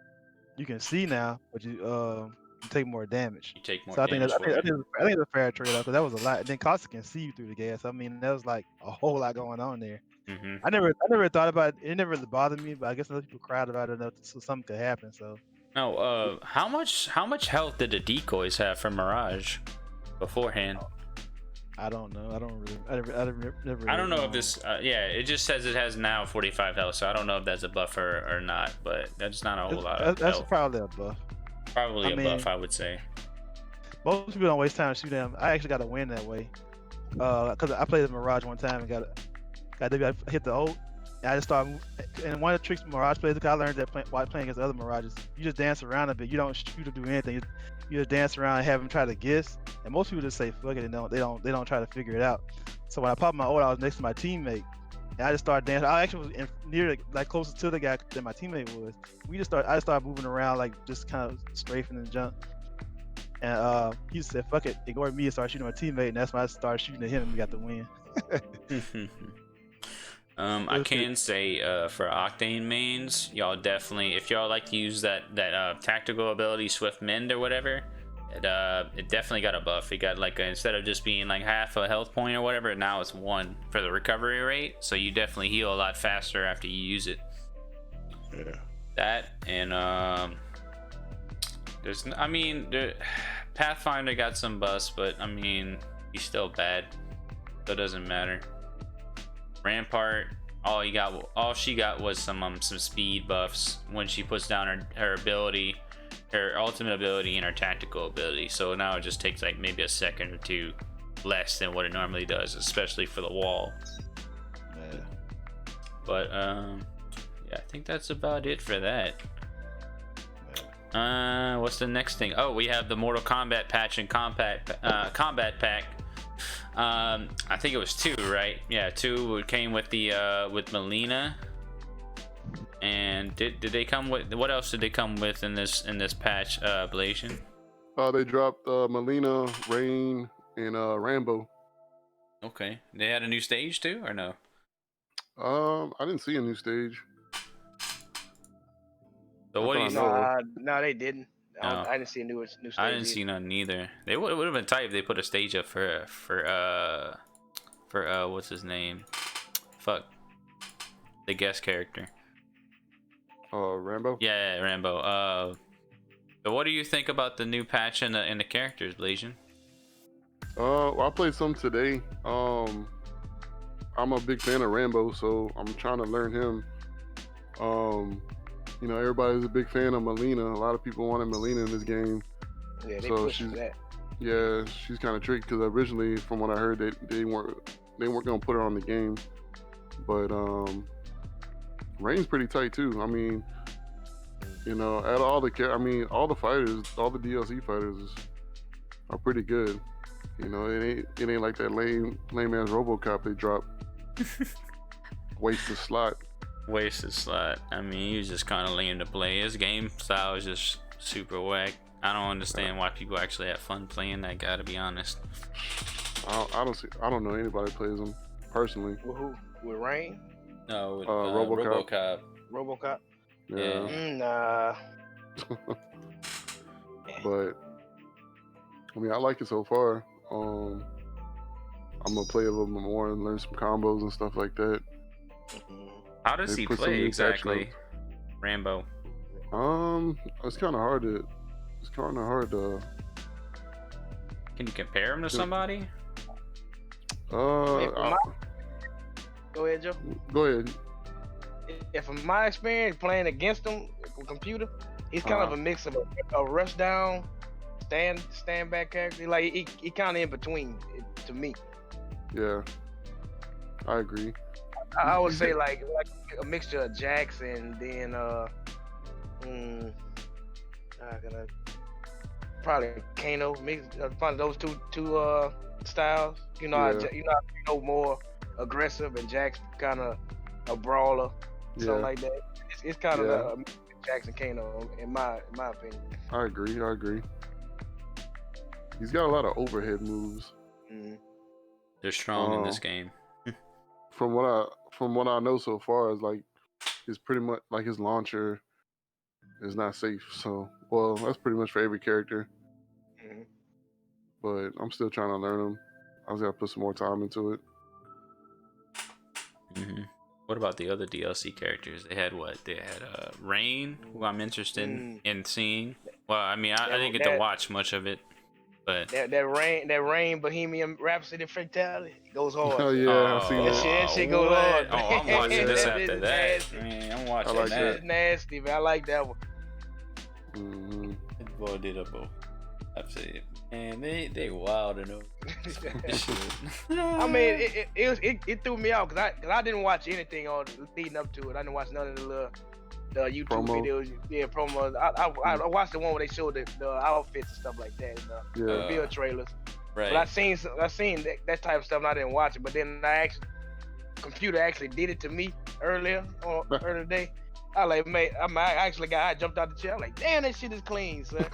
you can see now, but you take more damage. You take more so damage. I think it's a fair trade-off, because that was a lot. And then Costa can see you through the gas. I mean, that was like a whole lot going on there. Mm-hmm. I never thought about it. It never really bothered me, but I guess other people cried about it enough so something could happen. So no, how much health did the decoys have for Mirage beforehand? I don't know. I don't really. I don't know if this. Yeah, it just says it has now 45 health, so I don't know if that's a buffer or not. But that's not a whole lot of That's health. probably a buff. Probably a buff, I would say. Most people don't waste time to shoot them. I actually got a win that way. Because I played the Mirage one time and I hit the ult, and I just started. And one of the tricks Mirage plays, I learned that while playing against other Mirages, you just dance around a bit. You don't shoot or do anything. You just dance around and have them try to guess. And most people just say fuck it and they don't try to figure it out. So when I popped my ult, I was next to my teammate, and I just started dancing. I actually was near, like closer to the guy than my teammate was. I just started moving around, like just kind of strafing and jump. And he just said fuck it, ignored me and started shooting my teammate, and that's when I started shooting at him and we got the win. I can say for Octane mains, y'all definitely, if y'all like to use that tactical ability Swift Mend or whatever, it definitely got a buff. It got like instead of just being like half a health point or whatever, now it's 1 for the recovery rate, so you definitely heal a lot faster after you use it. Yeah. That and Pathfinder got some buffs, but I mean he's still bad, so it doesn't matter. Rampart, all she got was some speed buffs when she puts down her ability, her ultimate ability and her tactical ability. So now it just takes like maybe a second or 2 less than what it normally does, especially for the wall. Yeah. But yeah, I think that's about it for that. What's the next thing? Oh, we have the Mortal Kombat patch and combat pack. I think it was 2, right? Yeah, 2 came with the with Melina. And did they come with, what else did they come with in this patch, Blasian? They dropped Melina, Rain, and Rambo. Okay. They had a new stage too, or no? I didn't see a new stage. So Not what do that you I know of. No, they didn't. No. I didn't see a new stage. I didn't see none either. They would have been tight if they put a stage up for what's his name? Fuck. The guest character. Rambo. Yeah, Rambo. So what do you think about the new patch and the characters, Blasian? Well, I played some today. I'm a big fan of Rambo, so I'm trying to learn him. You know, everybody's a big fan of Melina. A lot of people wanted Melina in this game. Yeah, they So pushed she's- that. Yeah, she's kind of tricky because originally, from what I heard, they weren't gonna put her on the game. But Rain's pretty tight too. I mean, you know, out of all all the fighters, all the DLC fighters are pretty good. You know, it ain't like that lame ass RoboCop they dropped. Wasted slot. Wasted slot. I mean, he was just kind of lame to play. His game style is just super whack. I don't understand why people actually have fun playing that guy, to be honest. I don't know anybody that plays him personally. With who? With Rain? No, with RoboCop. RoboCop? Yeah. Nah. But I mean, I like it so far. I'm gonna play a little bit more and learn some combos and stuff like that. How does They he put some play new patch exactly? notes. Rambo. It's kind of hard to. Can you compare him to somebody? Uh, Go ahead, Joe. go ahead. Yeah, from my experience playing against him with computer, he's kind of a mix of a rush down, stand back character. Like he kind of in between to me. Yeah, I agree. I would say like a mixture of Jax and then probably Kano. Probably those two styles. You know, Yeah. Kano more aggressive and Jax kind of a brawler, something Yeah. like that. It's kind of Yeah. a mix of Jax and Kano in my opinion. I agree. He's got a lot of overhead moves. Mhm. They're strong in this game. From what I know so far, is like it's pretty much like his launcher is not safe. So, well, that's pretty much for every character. Mhm. But I'm still trying to learn him. I was gonna put some more time into it. What about the other DLC characters? They had what? They had Rain, who I'm interested in seeing. Well, I mean, I didn't get to watch much of it, but That rain Bohemian Rhapsody fatality goes hard. Oh yeah, I've seen That that. shit goes hard. Oh, I'm watching this That after is that. nasty. Man, I'm watching I like that. It's nasty, man. I like that one. hmm Boy, did up. I've said, man, they wild enough. I mean, it threw me out because I didn't watch anything on leading up to it. I didn't watch none of the YouTube Promo. videos, promos. I watched the one where they showed the outfits and stuff like that, and the Yeah. reveal trailers. Right. But I seen that type of stuff, and I didn't watch it. But then computer actually did it to me earlier today. I like, mate, I jumped out the chair. I'm like, damn, that shit is clean, son.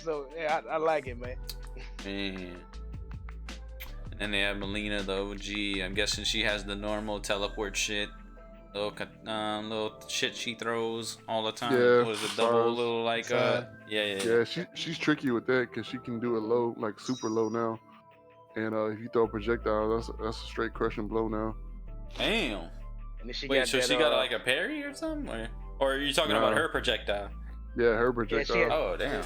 So yeah, I like it, man. Man. And then they have Melina, the OG. I'm guessing she has the normal teleport shit. Little shit she throws all the time. Yeah, What is it? Double stars. little like Stars. Yeah, she's tricky with that because she can do it low, like super low now. And if you throw a projectile, that's a straight crushing blow now. Damn. And then she Wait, got so that, she got like a parry or something? Or are you talking about her projectile? Yeah, her projectile. Oh, damn.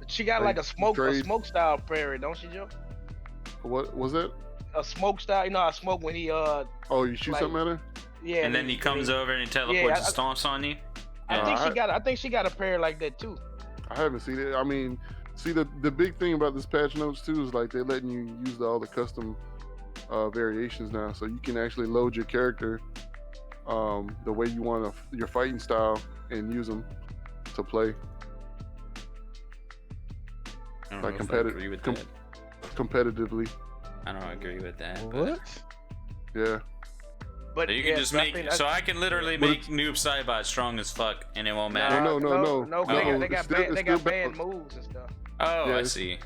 She got like a smoke style parry, don't she, Joe? What was that? A smoke style, you know how smoke when he Oh, you shoot like- something at her? yeah. And then he comes over and he teleports and stomps on you? I think she got a parry like that too. I haven't seen it. I mean, see the big thing about this patch notes too is like they're letting you use all the custom variations now, so you can actually load your character the way you want your fighting style and use them to play. I don't Like know if I agree with that. competitively. I don't agree with that. What? Yeah. But So you can yeah, just but I make. think So I can literally But make Noob Saibot strong as fuck, and it won't matter. No. no. They It's got still- banned. it's They got still banned balanced. moves and stuff. Oh, I Yes. see.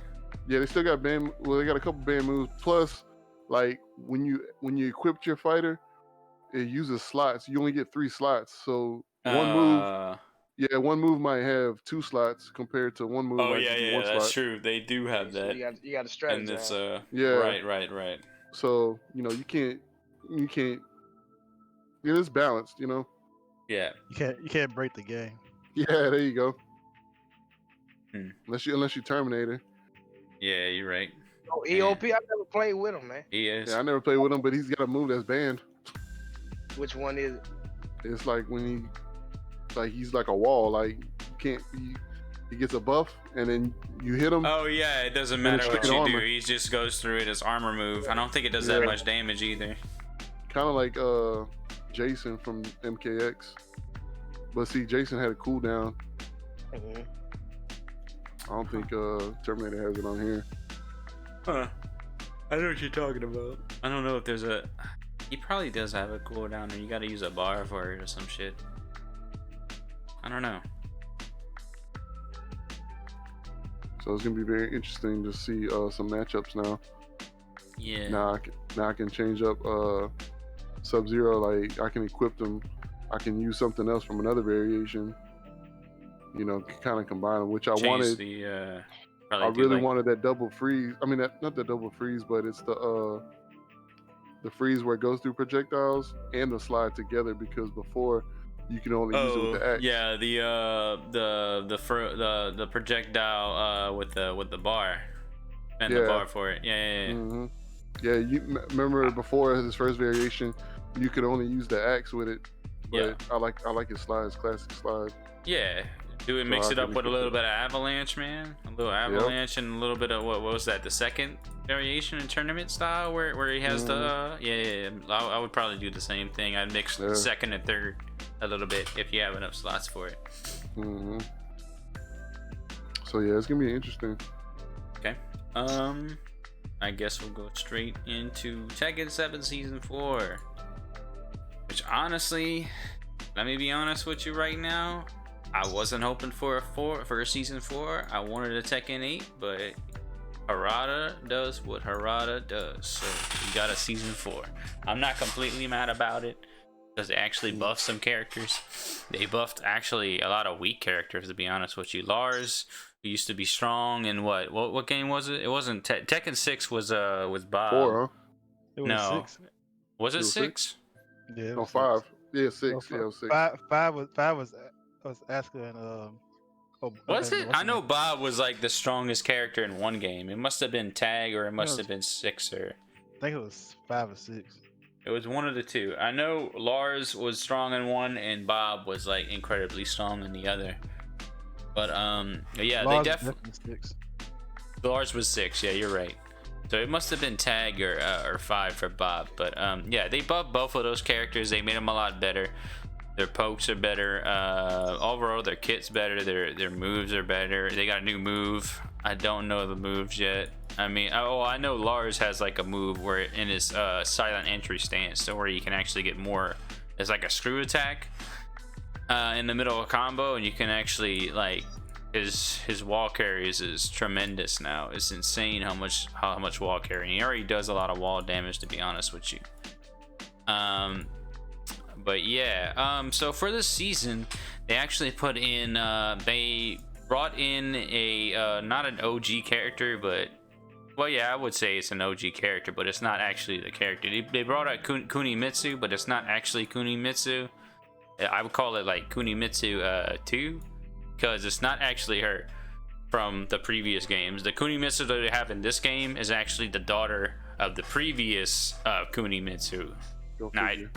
Yeah, they still got band. Well, they got a couple band moves. Plus, like when you equip your fighter, it uses slots. You only get 3 slots. So one move, one move might have 2 slots compared to one move Oh might yeah, just be yeah, 1 that's slot. true. They do have So that, you got to and it's strategize. Yeah. right. So you can't. It's balanced. Yeah. You can't break the game. Yeah, there you go. Hmm. Unless you Terminator. Yeah, you're right. Oh, EOP, I never played with him, man. He is. Yeah, I never played with him, but he's got a move that's banned. Which one is it? It's like when he's like a wall. Like you can't. He gets a buff, and then you hit him. Oh yeah, it doesn't And matter it's what freaking you do. armor. He just goes through it as armor move. I don't think it does that Yeah. much damage either. Kind of like Jason from MKX. But see, Jason had a cooldown. Mhm. I don't think Terminator has it on here. Huh. I know what you're talking about. I don't know if there's a. He probably does have a cooldown, or you gotta use a bar for it or some shit. I don't know. So it's gonna be very interesting to see some matchups now. Yeah. Now I can change up Sub-Zero. Like I can equip them. I can use something else from another variation. Kind of combine them, which I Change wanted. the. I really wanted that double freeze. I mean, not the double freeze, but it's the freeze where it goes through projectiles and the slide together. Because before, you can only use it with the axe. Yeah, the projectile with the bar and the Yeah. bar for it. Yeah. Hmm. Yeah, you remember before his first variation, you could only use the axe with it. But Yeah. I like his slides, classic slide. Yeah. Do it So mix I it up can with a equip little it. bit of avalanche, man. A little avalanche and a little bit of what was that? The second variation in tournament style where he has the yeah. I would probably do the same thing. I'd mix Yeah. second and third a little bit if you have enough slots for it. Hmm. So yeah, it's gonna be interesting. Okay. I guess we'll go straight into Tekken 7 Season 4. Which honestly, let me be honest with you right now, I wasn't hoping for a Season 4. I wanted a Tekken 8, but Harada does what Harada does. So we got a Season 4. I'm not completely mad about it, because they actually buffed some characters. They buffed actually a lot of weak characters, to be honest with you. Lars, who used to be strong, and what game was it? It wasn't Tekken 6 was Bob. 4, huh? It was No. 6. Was it It was 6? Yeah, it No, was 5. 6. Yeah, 6. No, Yeah, it was 6. Five was Asuka and Was and it? what's I her know name? Bob was like the strongest character in one game. It must have been tag, or it must have been 6, or I think it was 5 or 6. it was one of the two. I know Lars was strong in one, and Bob was like incredibly strong in the other. But yeah, Lars they was definitely. definitely 6. Lars was 6. Yeah, you're right. So it must have been tag or 5 for Bob. But yeah, they buffed both of those characters. They made them a lot better. Their pokes are better. Overall, their kit's better. Their moves are better. They got a new move. I don't know the moves yet. I mean, I know Lars has like a move where in his silent entry stance, so where you can actually get more. It's like a screw attack in the middle of a combo, and you can actually like his wall carries is tremendous now. It's insane how much wall carry. And he already does a lot of wall damage, to be honest with you. But yeah, so for this season, they actually put in, they brought in a, not an OG character, but, well, yeah, I would say it's an OG character, but it's not actually the character. They brought out Kunimitsu, but it's not actually Kunimitsu. I would call it like Kunimitsu 2, because it's not actually her from the previous games. The Kunimitsu that they have in this game is actually the daughter of the previous Kunimitsu. Go Nah, figure.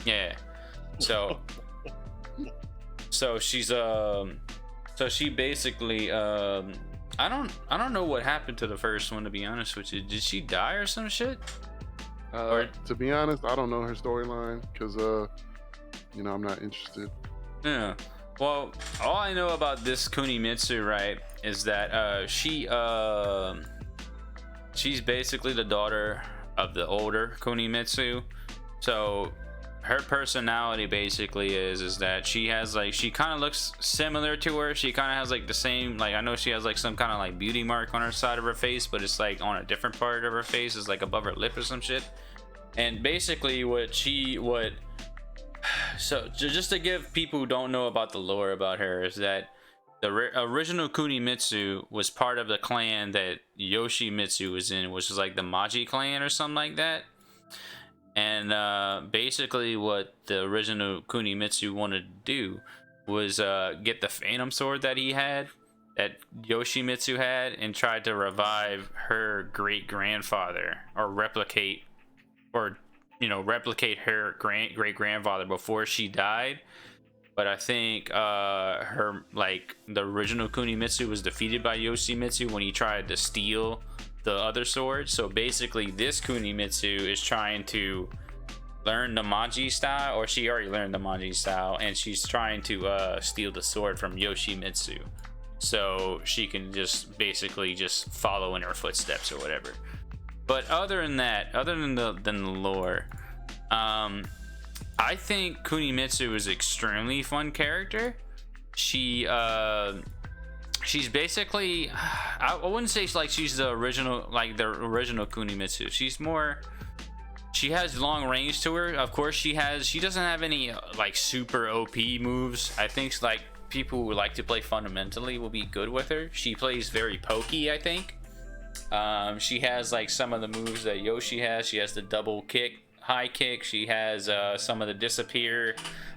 Yeah. So she's so she basically I don't know what happened to the first one, to be honest with you. Did she die or some shit? To be honest, I don't know her storyline because I'm not interested. Yeah. Well, all I know about this Kunimitsu, right, is that she's basically the daughter of the older Kunimitsu. So her personality basically is that she has like, she kind of looks similar to her. She kind of has like the same, like, I know she has like some kind of like beauty mark on her side of her face, but it's like on a different part of her face. It's like above her lip or some shit. And basically so just to give people who don't know about the lore about her, is that the original Kunimitsu was part of the clan that Yoshimitsu was in, which is like the Maji clan or something like that. And basically what the original Kunimitsu wanted to do was get the Phantom Sword that Yoshimitsu had, and tried to revive her great-grandfather, or replicate her great-grandfather before she died. But I think her, like, the original Kunimitsu was defeated by Yoshimitsu when he tried to steal the other sword. So basically this Kunimitsu is trying to learn the Maji style, or she already learned the Maji style, and she's trying to steal the sword from Yoshimitsu, so she can just basically just follow in her footsteps or whatever. But other than that, other than the lore, I think Kunimitsu is an extremely fun character. She's basically, I wouldn't say like she's the original Kunimitsu. She has long range to her. Of course, she doesn't have any like super OP moves. I think like people who like to play fundamentally will be good with her. She plays very pokey, I think. She has like some of the moves that Yoshi has. She has the double kick, high kick. She has some of the disappear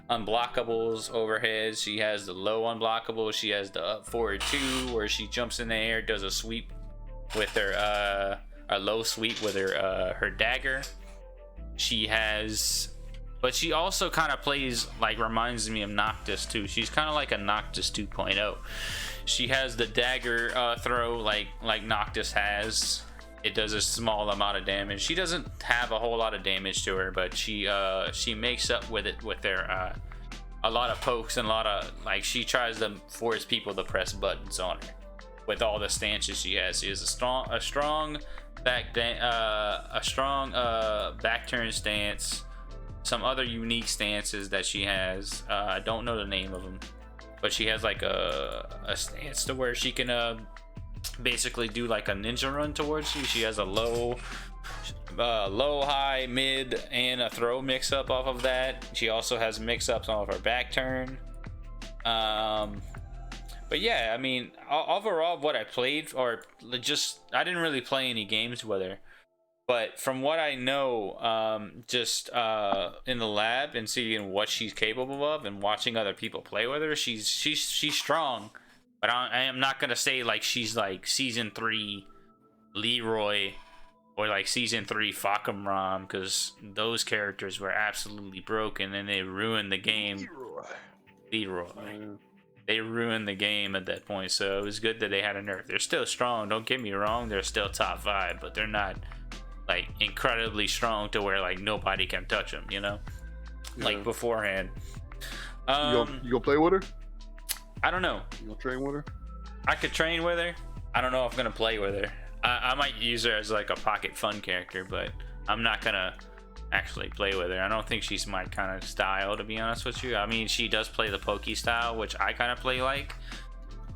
unblockables overheads. She has the low unblockables. She has the up forward 2 where she jumps in the air, does a sweep with her a low sweep with her dagger. She has, but she also kind of plays like, reminds me of Noctis too. She's kind of like a Noctis 2.0. She has the dagger throw like Noctis has. It does a small amount of damage. She doesn't have a whole lot of damage to her, but she makes up with it with their a lot of pokes, and a lot of, like, she tries to force people to press buttons on her with all the stances she has. She has a strong back turn stance, some other unique stances that she has. I don't know the name of them, but she has like a stance to where she can basically do like a ninja run towards you. She has a low, high, mid, and a throw mix up off of that. She also has mix ups off her back turn. But yeah, I mean, overall, what I played, or just, I didn't really play any games with her, but from what I know, just in the lab and seeing what she's capable of and watching other people play with her, she's strong. But I am not gonna say like she's like season 3 Leroy or like season 3 Fakumram, because those characters were absolutely broken and they ruined the game. Leroy. They ruined the game at that point, so it was good that they had a nerf. They're still strong, don't get me wrong, they're still top 5, but they're not like incredibly strong to where like nobody can touch them, you know? Yeah. Like beforehand. You go play with her? I don't know. You gonna train with her? I could train with her. I don't know if I'm gonna play with her. I might use her as like a pocket fun character, but I'm not gonna actually play with her. I don't think she's my kind of style, to be honest with you. I mean, she does play the pokey style, which I kind of play like,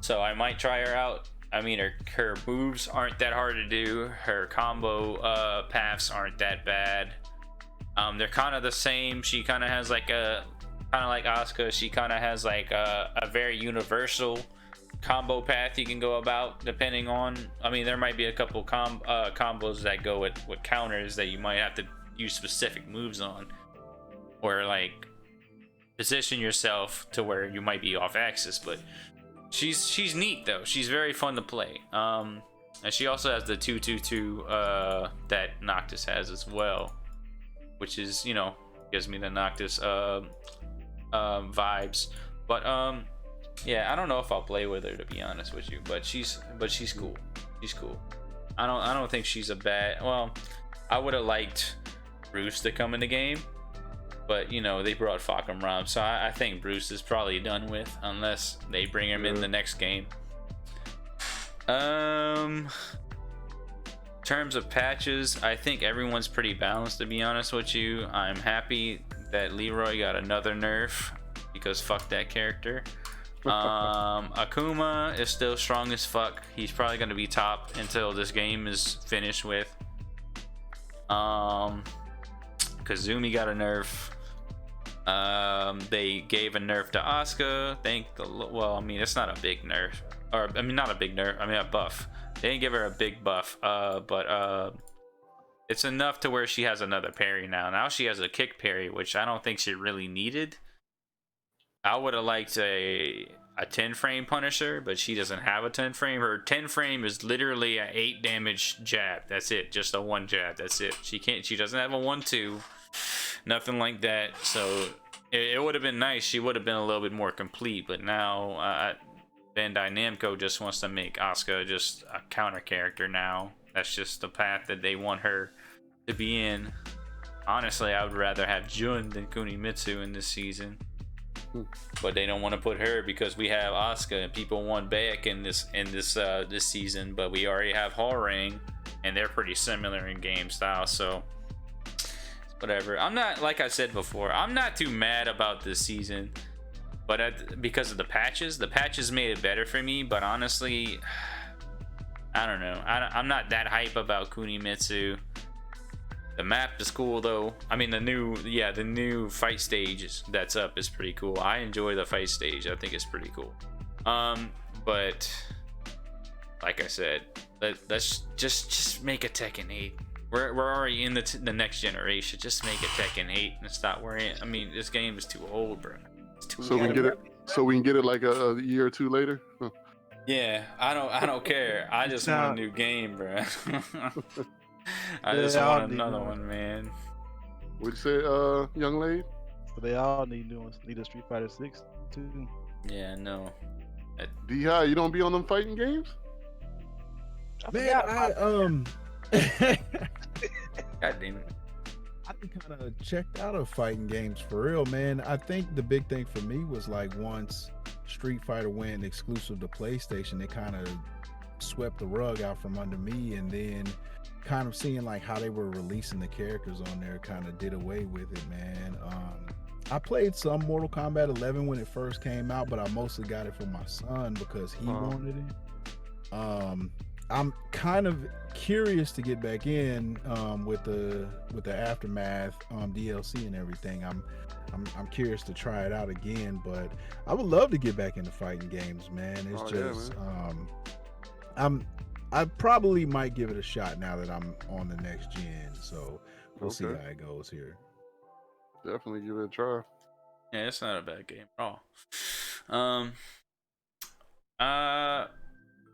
so I might try her out. I mean, her moves aren't that hard to do. Her combo paths aren't that bad. They're kind of the same. She kind of has like kind of like Asuka, she kind of has like a very universal combo path you can go about, depending on, I mean, there might be a couple combos that go with counters that you might have to use specific moves on, or like position yourself to where you might be off axis. But she's neat though. She's very fun to play. And she also has the 2-2-2 that Noctis has as well, which is, you know, gives me the Noctis vibes. But yeah, I don't know if I'll play with her, to be honest with you, but she's cool. She's cool. I don't think she's a bad, well, I would have liked Bruce to come in the game, but you know, they brought Fakumram, so I think Bruce is probably done with unless they bring him in the next game. In terms of patches, I think everyone's pretty balanced, to be honest with you. I'm happy that Leroy got another nerf because fuck that character. Akuma is still strong as fuck. He's probably gonna be top until this game is finished with. Kazumi got a nerf. They gave a nerf to Asuka. Well, I mean, it's not a big nerf, or I mean, not a big nerf. I mean, a buff. They didn't give her a big buff, but it's enough to where she has another parry now. Now she has a kick parry, which I don't think she really needed. I would have liked a 10 frame Punisher, but she doesn't have a 10 frame. Her 10 frame is literally a 8 damage jab. That's it, just a 1 jab. That's it. She doesn't have a 1-2, nothing like that. So it would have been nice. She would have been a little bit more complete. But now Bandai Namco just wants to make Asuka just a counter character now. That's just the path that they want her to be in. Honestly, I would rather have Jun than Kunimitsu in this season. But they don't want to put her because we have Asuka and people want Baek in this season, but we already have Hallring and they're pretty similar in game style, so whatever. I'm not, like I said before, I'm not too mad about this season, but because of the patches made it better for me. But honestly, I don't know. I'm not that hype about Kunimitsu. The map is cool though. I mean, the new fight stage that's up is pretty cool. I enjoy the fight stage. I think it's pretty cool. But like I said, let's just make a Tekken 8. We're already in the next generation. Just make a Tekken 8 and stop worrying. I mean, this game is too old, bro. It's too So we can get it. So we can get it like a year or two later. Huh. Yeah, I don't care. I just want a new game, bro. I just want another one, man. What'd you say, young lady? So they all need new ones. Need a Street Fighter 6 too. Yeah, no. D-High, you don't be on them fighting games? Man, God damn it. I've been kind of checked out of fighting games for real, man. I think the big thing for me was like once Street Fighter went exclusive to PlayStation, it kind of swept the rug out from under me, and then kind of seeing like how they were releasing the characters on there kind of did away with it, man. I played some Mortal Kombat 11 when it first came out, but I mostly got it for my son because he wanted it. I'm kind of curious to get back in with the Aftermath DLC and everything. I'm curious to try it out again, but I would love to get back into fighting games, man. It's I probably might give it a shot now that I'm on the next gen, so we'll see how it goes here. Definitely give it a try. Yeah, it's not a bad game at all.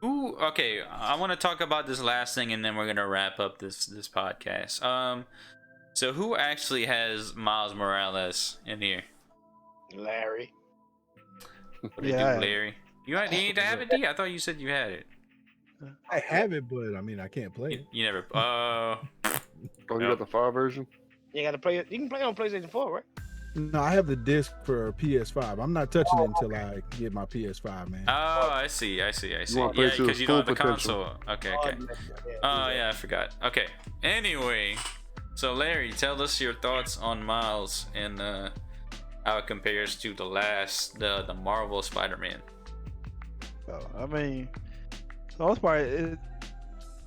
Okay, I want to talk about this last thing and then we're gonna wrap up this podcast. So who actually has Miles Morales in here? Larry. What do you do, Larry? You need to have it, D? I thought you said you had it. I have it, but I mean, I can't play it. You never. Oh, you got the 5 version? You got to play it. You can play it on PlayStation 4, right? No, I have the disc for PS5. I'm not touching it until I get my PS5, man. Oh, I see. Yeah, because you don't have the console. Okay. Oh yeah, I forgot. Okay. Anyway, so Larry, tell us your thoughts on Miles and how it compares to the Marvel Spider-Man. I mean, the most part,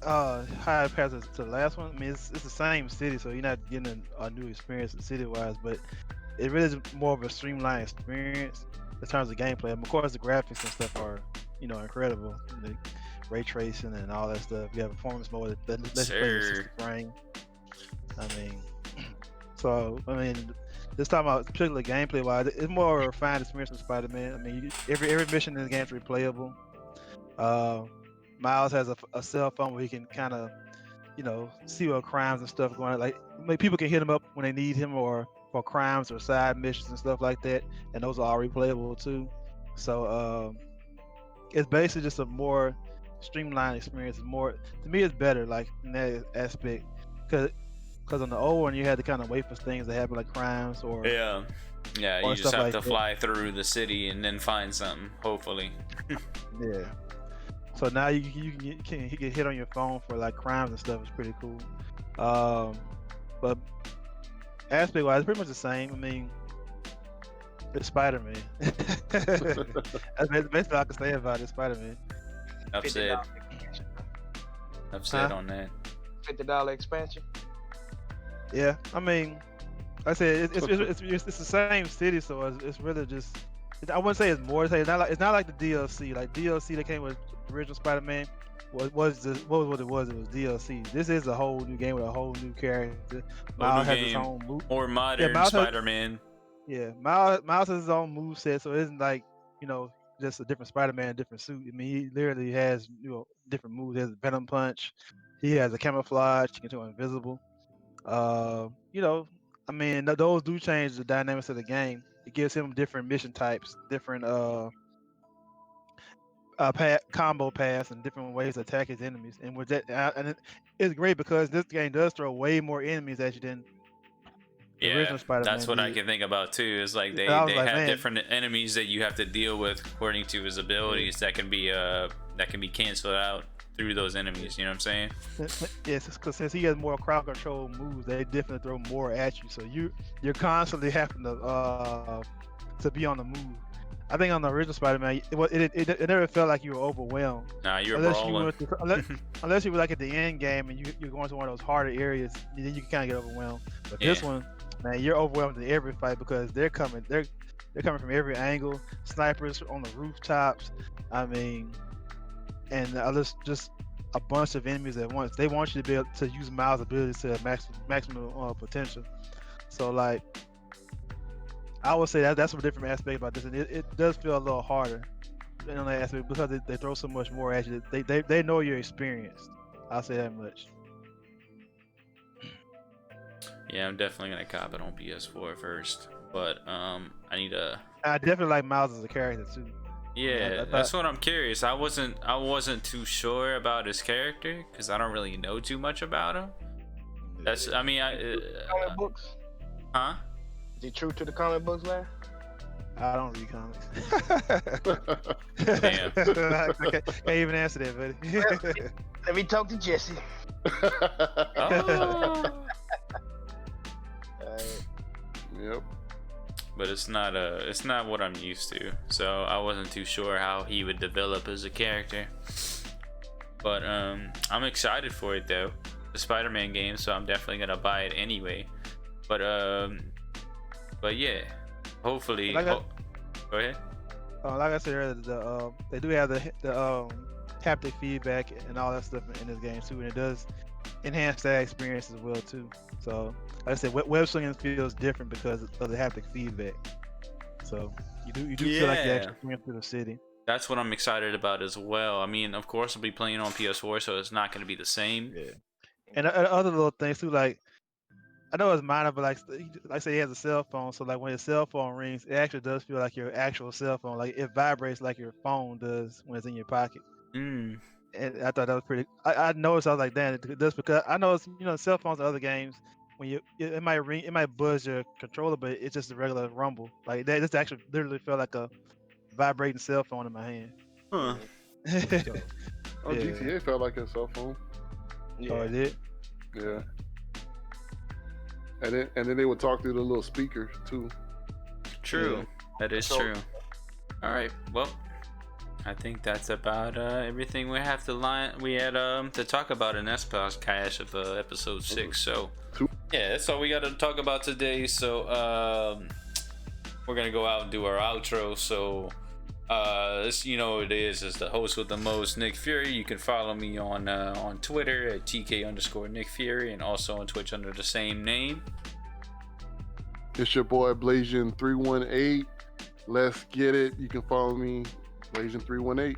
how it passes to the last one. I mean, it's the same city, so you're not getting a new experience city-wise, but it really is more of a streamlined experience in terms of gameplay. Of course, the graphics and stuff are, incredible. The ray tracing and all that stuff. You have a performance mode that lets you play 60 frames. I mean, this time about particularly gameplay-wise, it's more of a refined experience with Spider-Man. I mean, every mission in the game is replayable. Miles has a cell phone where he can kind of, see what crimes and stuff going on. Like, people can hit him up when they need him or for crimes or side missions and stuff like that, and those are all replayable too. So it's basically just a more streamlined experience. To me, it's better, like in that aspect, because on the old one you had to kind of wait for things to happen, like crimes or you just have to fly through the city and then find something, hopefully. Yeah. So now you can get hit on your phone for like crimes and stuff. It's pretty cool. But aspect wise, it's pretty much the same. I mean, it's Spider-Man. That's basically all I can say about it. Spider-Man. Upset. $50 Upset Huh? on that. $50 expansion. Yeah, I mean, like I said it's the same city, so it's really just. I wouldn't say it's more. It's not like the DLC. Like DLC that came with the original Spider-Man was it was. It was DLC. This is a whole new game with a whole new character. Miles has his game. own move. Or modern Miles has- Spider-Man. Yeah, Miles has his own move set, so it isn't like just a different Spider-Man, a different suit. I mean, he literally has different moves. He has a Venom Punch. He has a camouflage. He can turn invisible. I mean, those do change the dynamics of the game. It gives him different mission types, different combo paths, and different ways to attack his enemies. And with that, it's great because this game does throw way more enemies at you than the Yeah, original Spider-Man. that's what I did. can think about too. Is like they And I was like, have man. different enemies that you have to deal with according to his abilities that can be canceled out through those enemies. You know what I'm saying? Yes, because since he has more crowd control moves, they definitely throw more at you. So you're constantly having to be on the move. I think on the original Spider-Man, it never felt like you were overwhelmed. Nah, you're unless brawling. unless you were like at the end game and you're going to one of those harder areas, then you can kind of get overwhelmed. But this Yeah. one, man, you're overwhelmed in every fight because they're coming from every angle. Snipers on the rooftops. I mean, and just a bunch of enemies at once. They want you to be able to use Miles' abilities to maximum potential. So like, I would say that's a different aspect about this, and it does feel a little harder on that aspect because they throw so much more at you. They know you're experienced. I'll say that much. Yeah, I'm definitely gonna cop it on PS4 first, but I need a. I definitely like Miles as a character too. Yeah, I thought- that's what I'm curious. I wasn't too sure about his character because I don't really know too much about him. That's I mean Comic books. huh? Is he true to the comic books, man? I don't read comics. Damn. I can't even answer that, buddy. Let me talk to Jesse. Oh. Yep. But it's not what I'm used to, so I wasn't too sure how he would develop as a character. But I'm excited for it though, the Spider-Man game, so I'm definitely gonna buy it anyway. But yeah, hopefully. Go ahead. Like I said earlier, they do have the haptic feedback and all that stuff in this game too, and it does enhance that experience as well too. So, like I said, web swinging feels different because of the haptic feedback. So you do feel like you're actually going through the city. That's what I'm excited about as well. I mean, of course, I'll be playing on PS4, so it's not going to be the same. Yeah. And other little things too, like I know it's minor, but like I say, he has a cell phone, so like when his cell phone rings, it actually does feel like your actual cell phone. Like it vibrates like your phone does when it's in your pocket. Mm. And I thought that was pretty. I noticed. I was like, damn, just because I know it's cell phones and other games when it might ring, it might buzz your controller, but it's just a regular rumble. Like that, just actually literally felt like a vibrating cell phone in my hand. Huh. On GTA felt like a cell phone. Oh, it did. Yeah. And then they would talk through the little speaker too. True. Yeah. That is So- true. All right. Well, I think that's about everything we had to talk about in this podcast of episode 6. So yeah, that's all we got to talk about today. So we're gonna go out and do our outro. So this, you know what it is the host with the most, Nick Fury. You can follow me on Twitter at TK_Nick Fury, and also on Twitch under the same name. It's your boy Blasian318. Let's get it. You can follow me, Blasian318.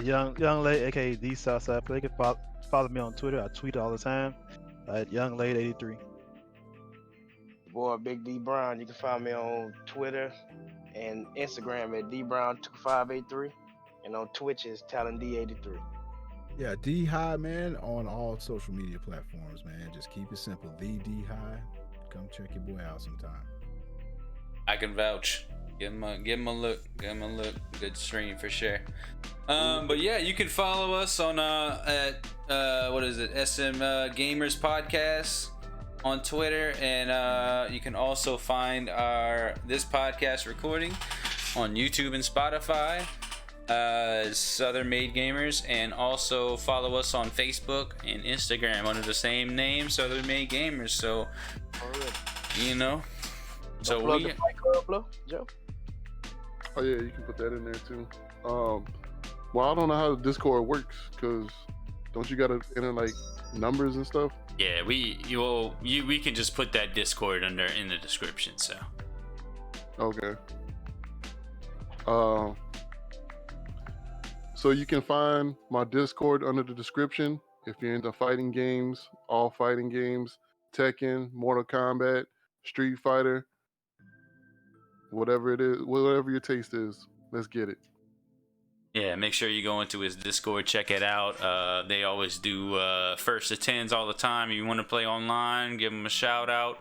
Young Lady, aka the Southside Play. You can follow me on Twitter. I tweet all the time at YoungLade83. Boy, Big D Brown. You can find me on Twitter and Instagram at DBrown2583, and on Twitch is TalentD83. Yeah, D-High, man, on all social media platforms, man. Just keep it simple. TheDeeHigh. Come check your boy out sometime. I can vouch. Give him a look. Good stream for sure. But yeah, you can follow us on at what is it? SM Gamers Podcast. on Twitter, and you can also find this podcast recording on YouTube and Spotify, Southern Made Gamers, and also follow us on Facebook and Instagram under the same name, Southern Made Gamers. So, you know, so plug we. the Fight Club, bro, Joe. Oh yeah, you can put that in there too. Well, I don't know how Discord works, cause don't you gotta enter like numbers and stuff? Yeah, we can just put that Discord in the description. So. Okay. So you can find my Discord under the description if you're into fighting games, all fighting games, Tekken, Mortal Kombat, Street Fighter, whatever it is, whatever your taste is. Let's get it. Yeah, make sure you go into his Discord, check it out. They always do first to 10s all the time. If you want to play online, give them a shout out,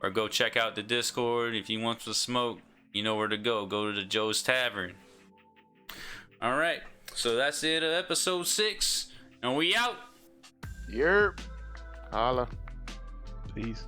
or go check out the Discord. If you want to smoke, you know where to go. Go to the Joe's Tavern. All right, so that's it. Episode 6, and we out. Yerp. Holla. Peace.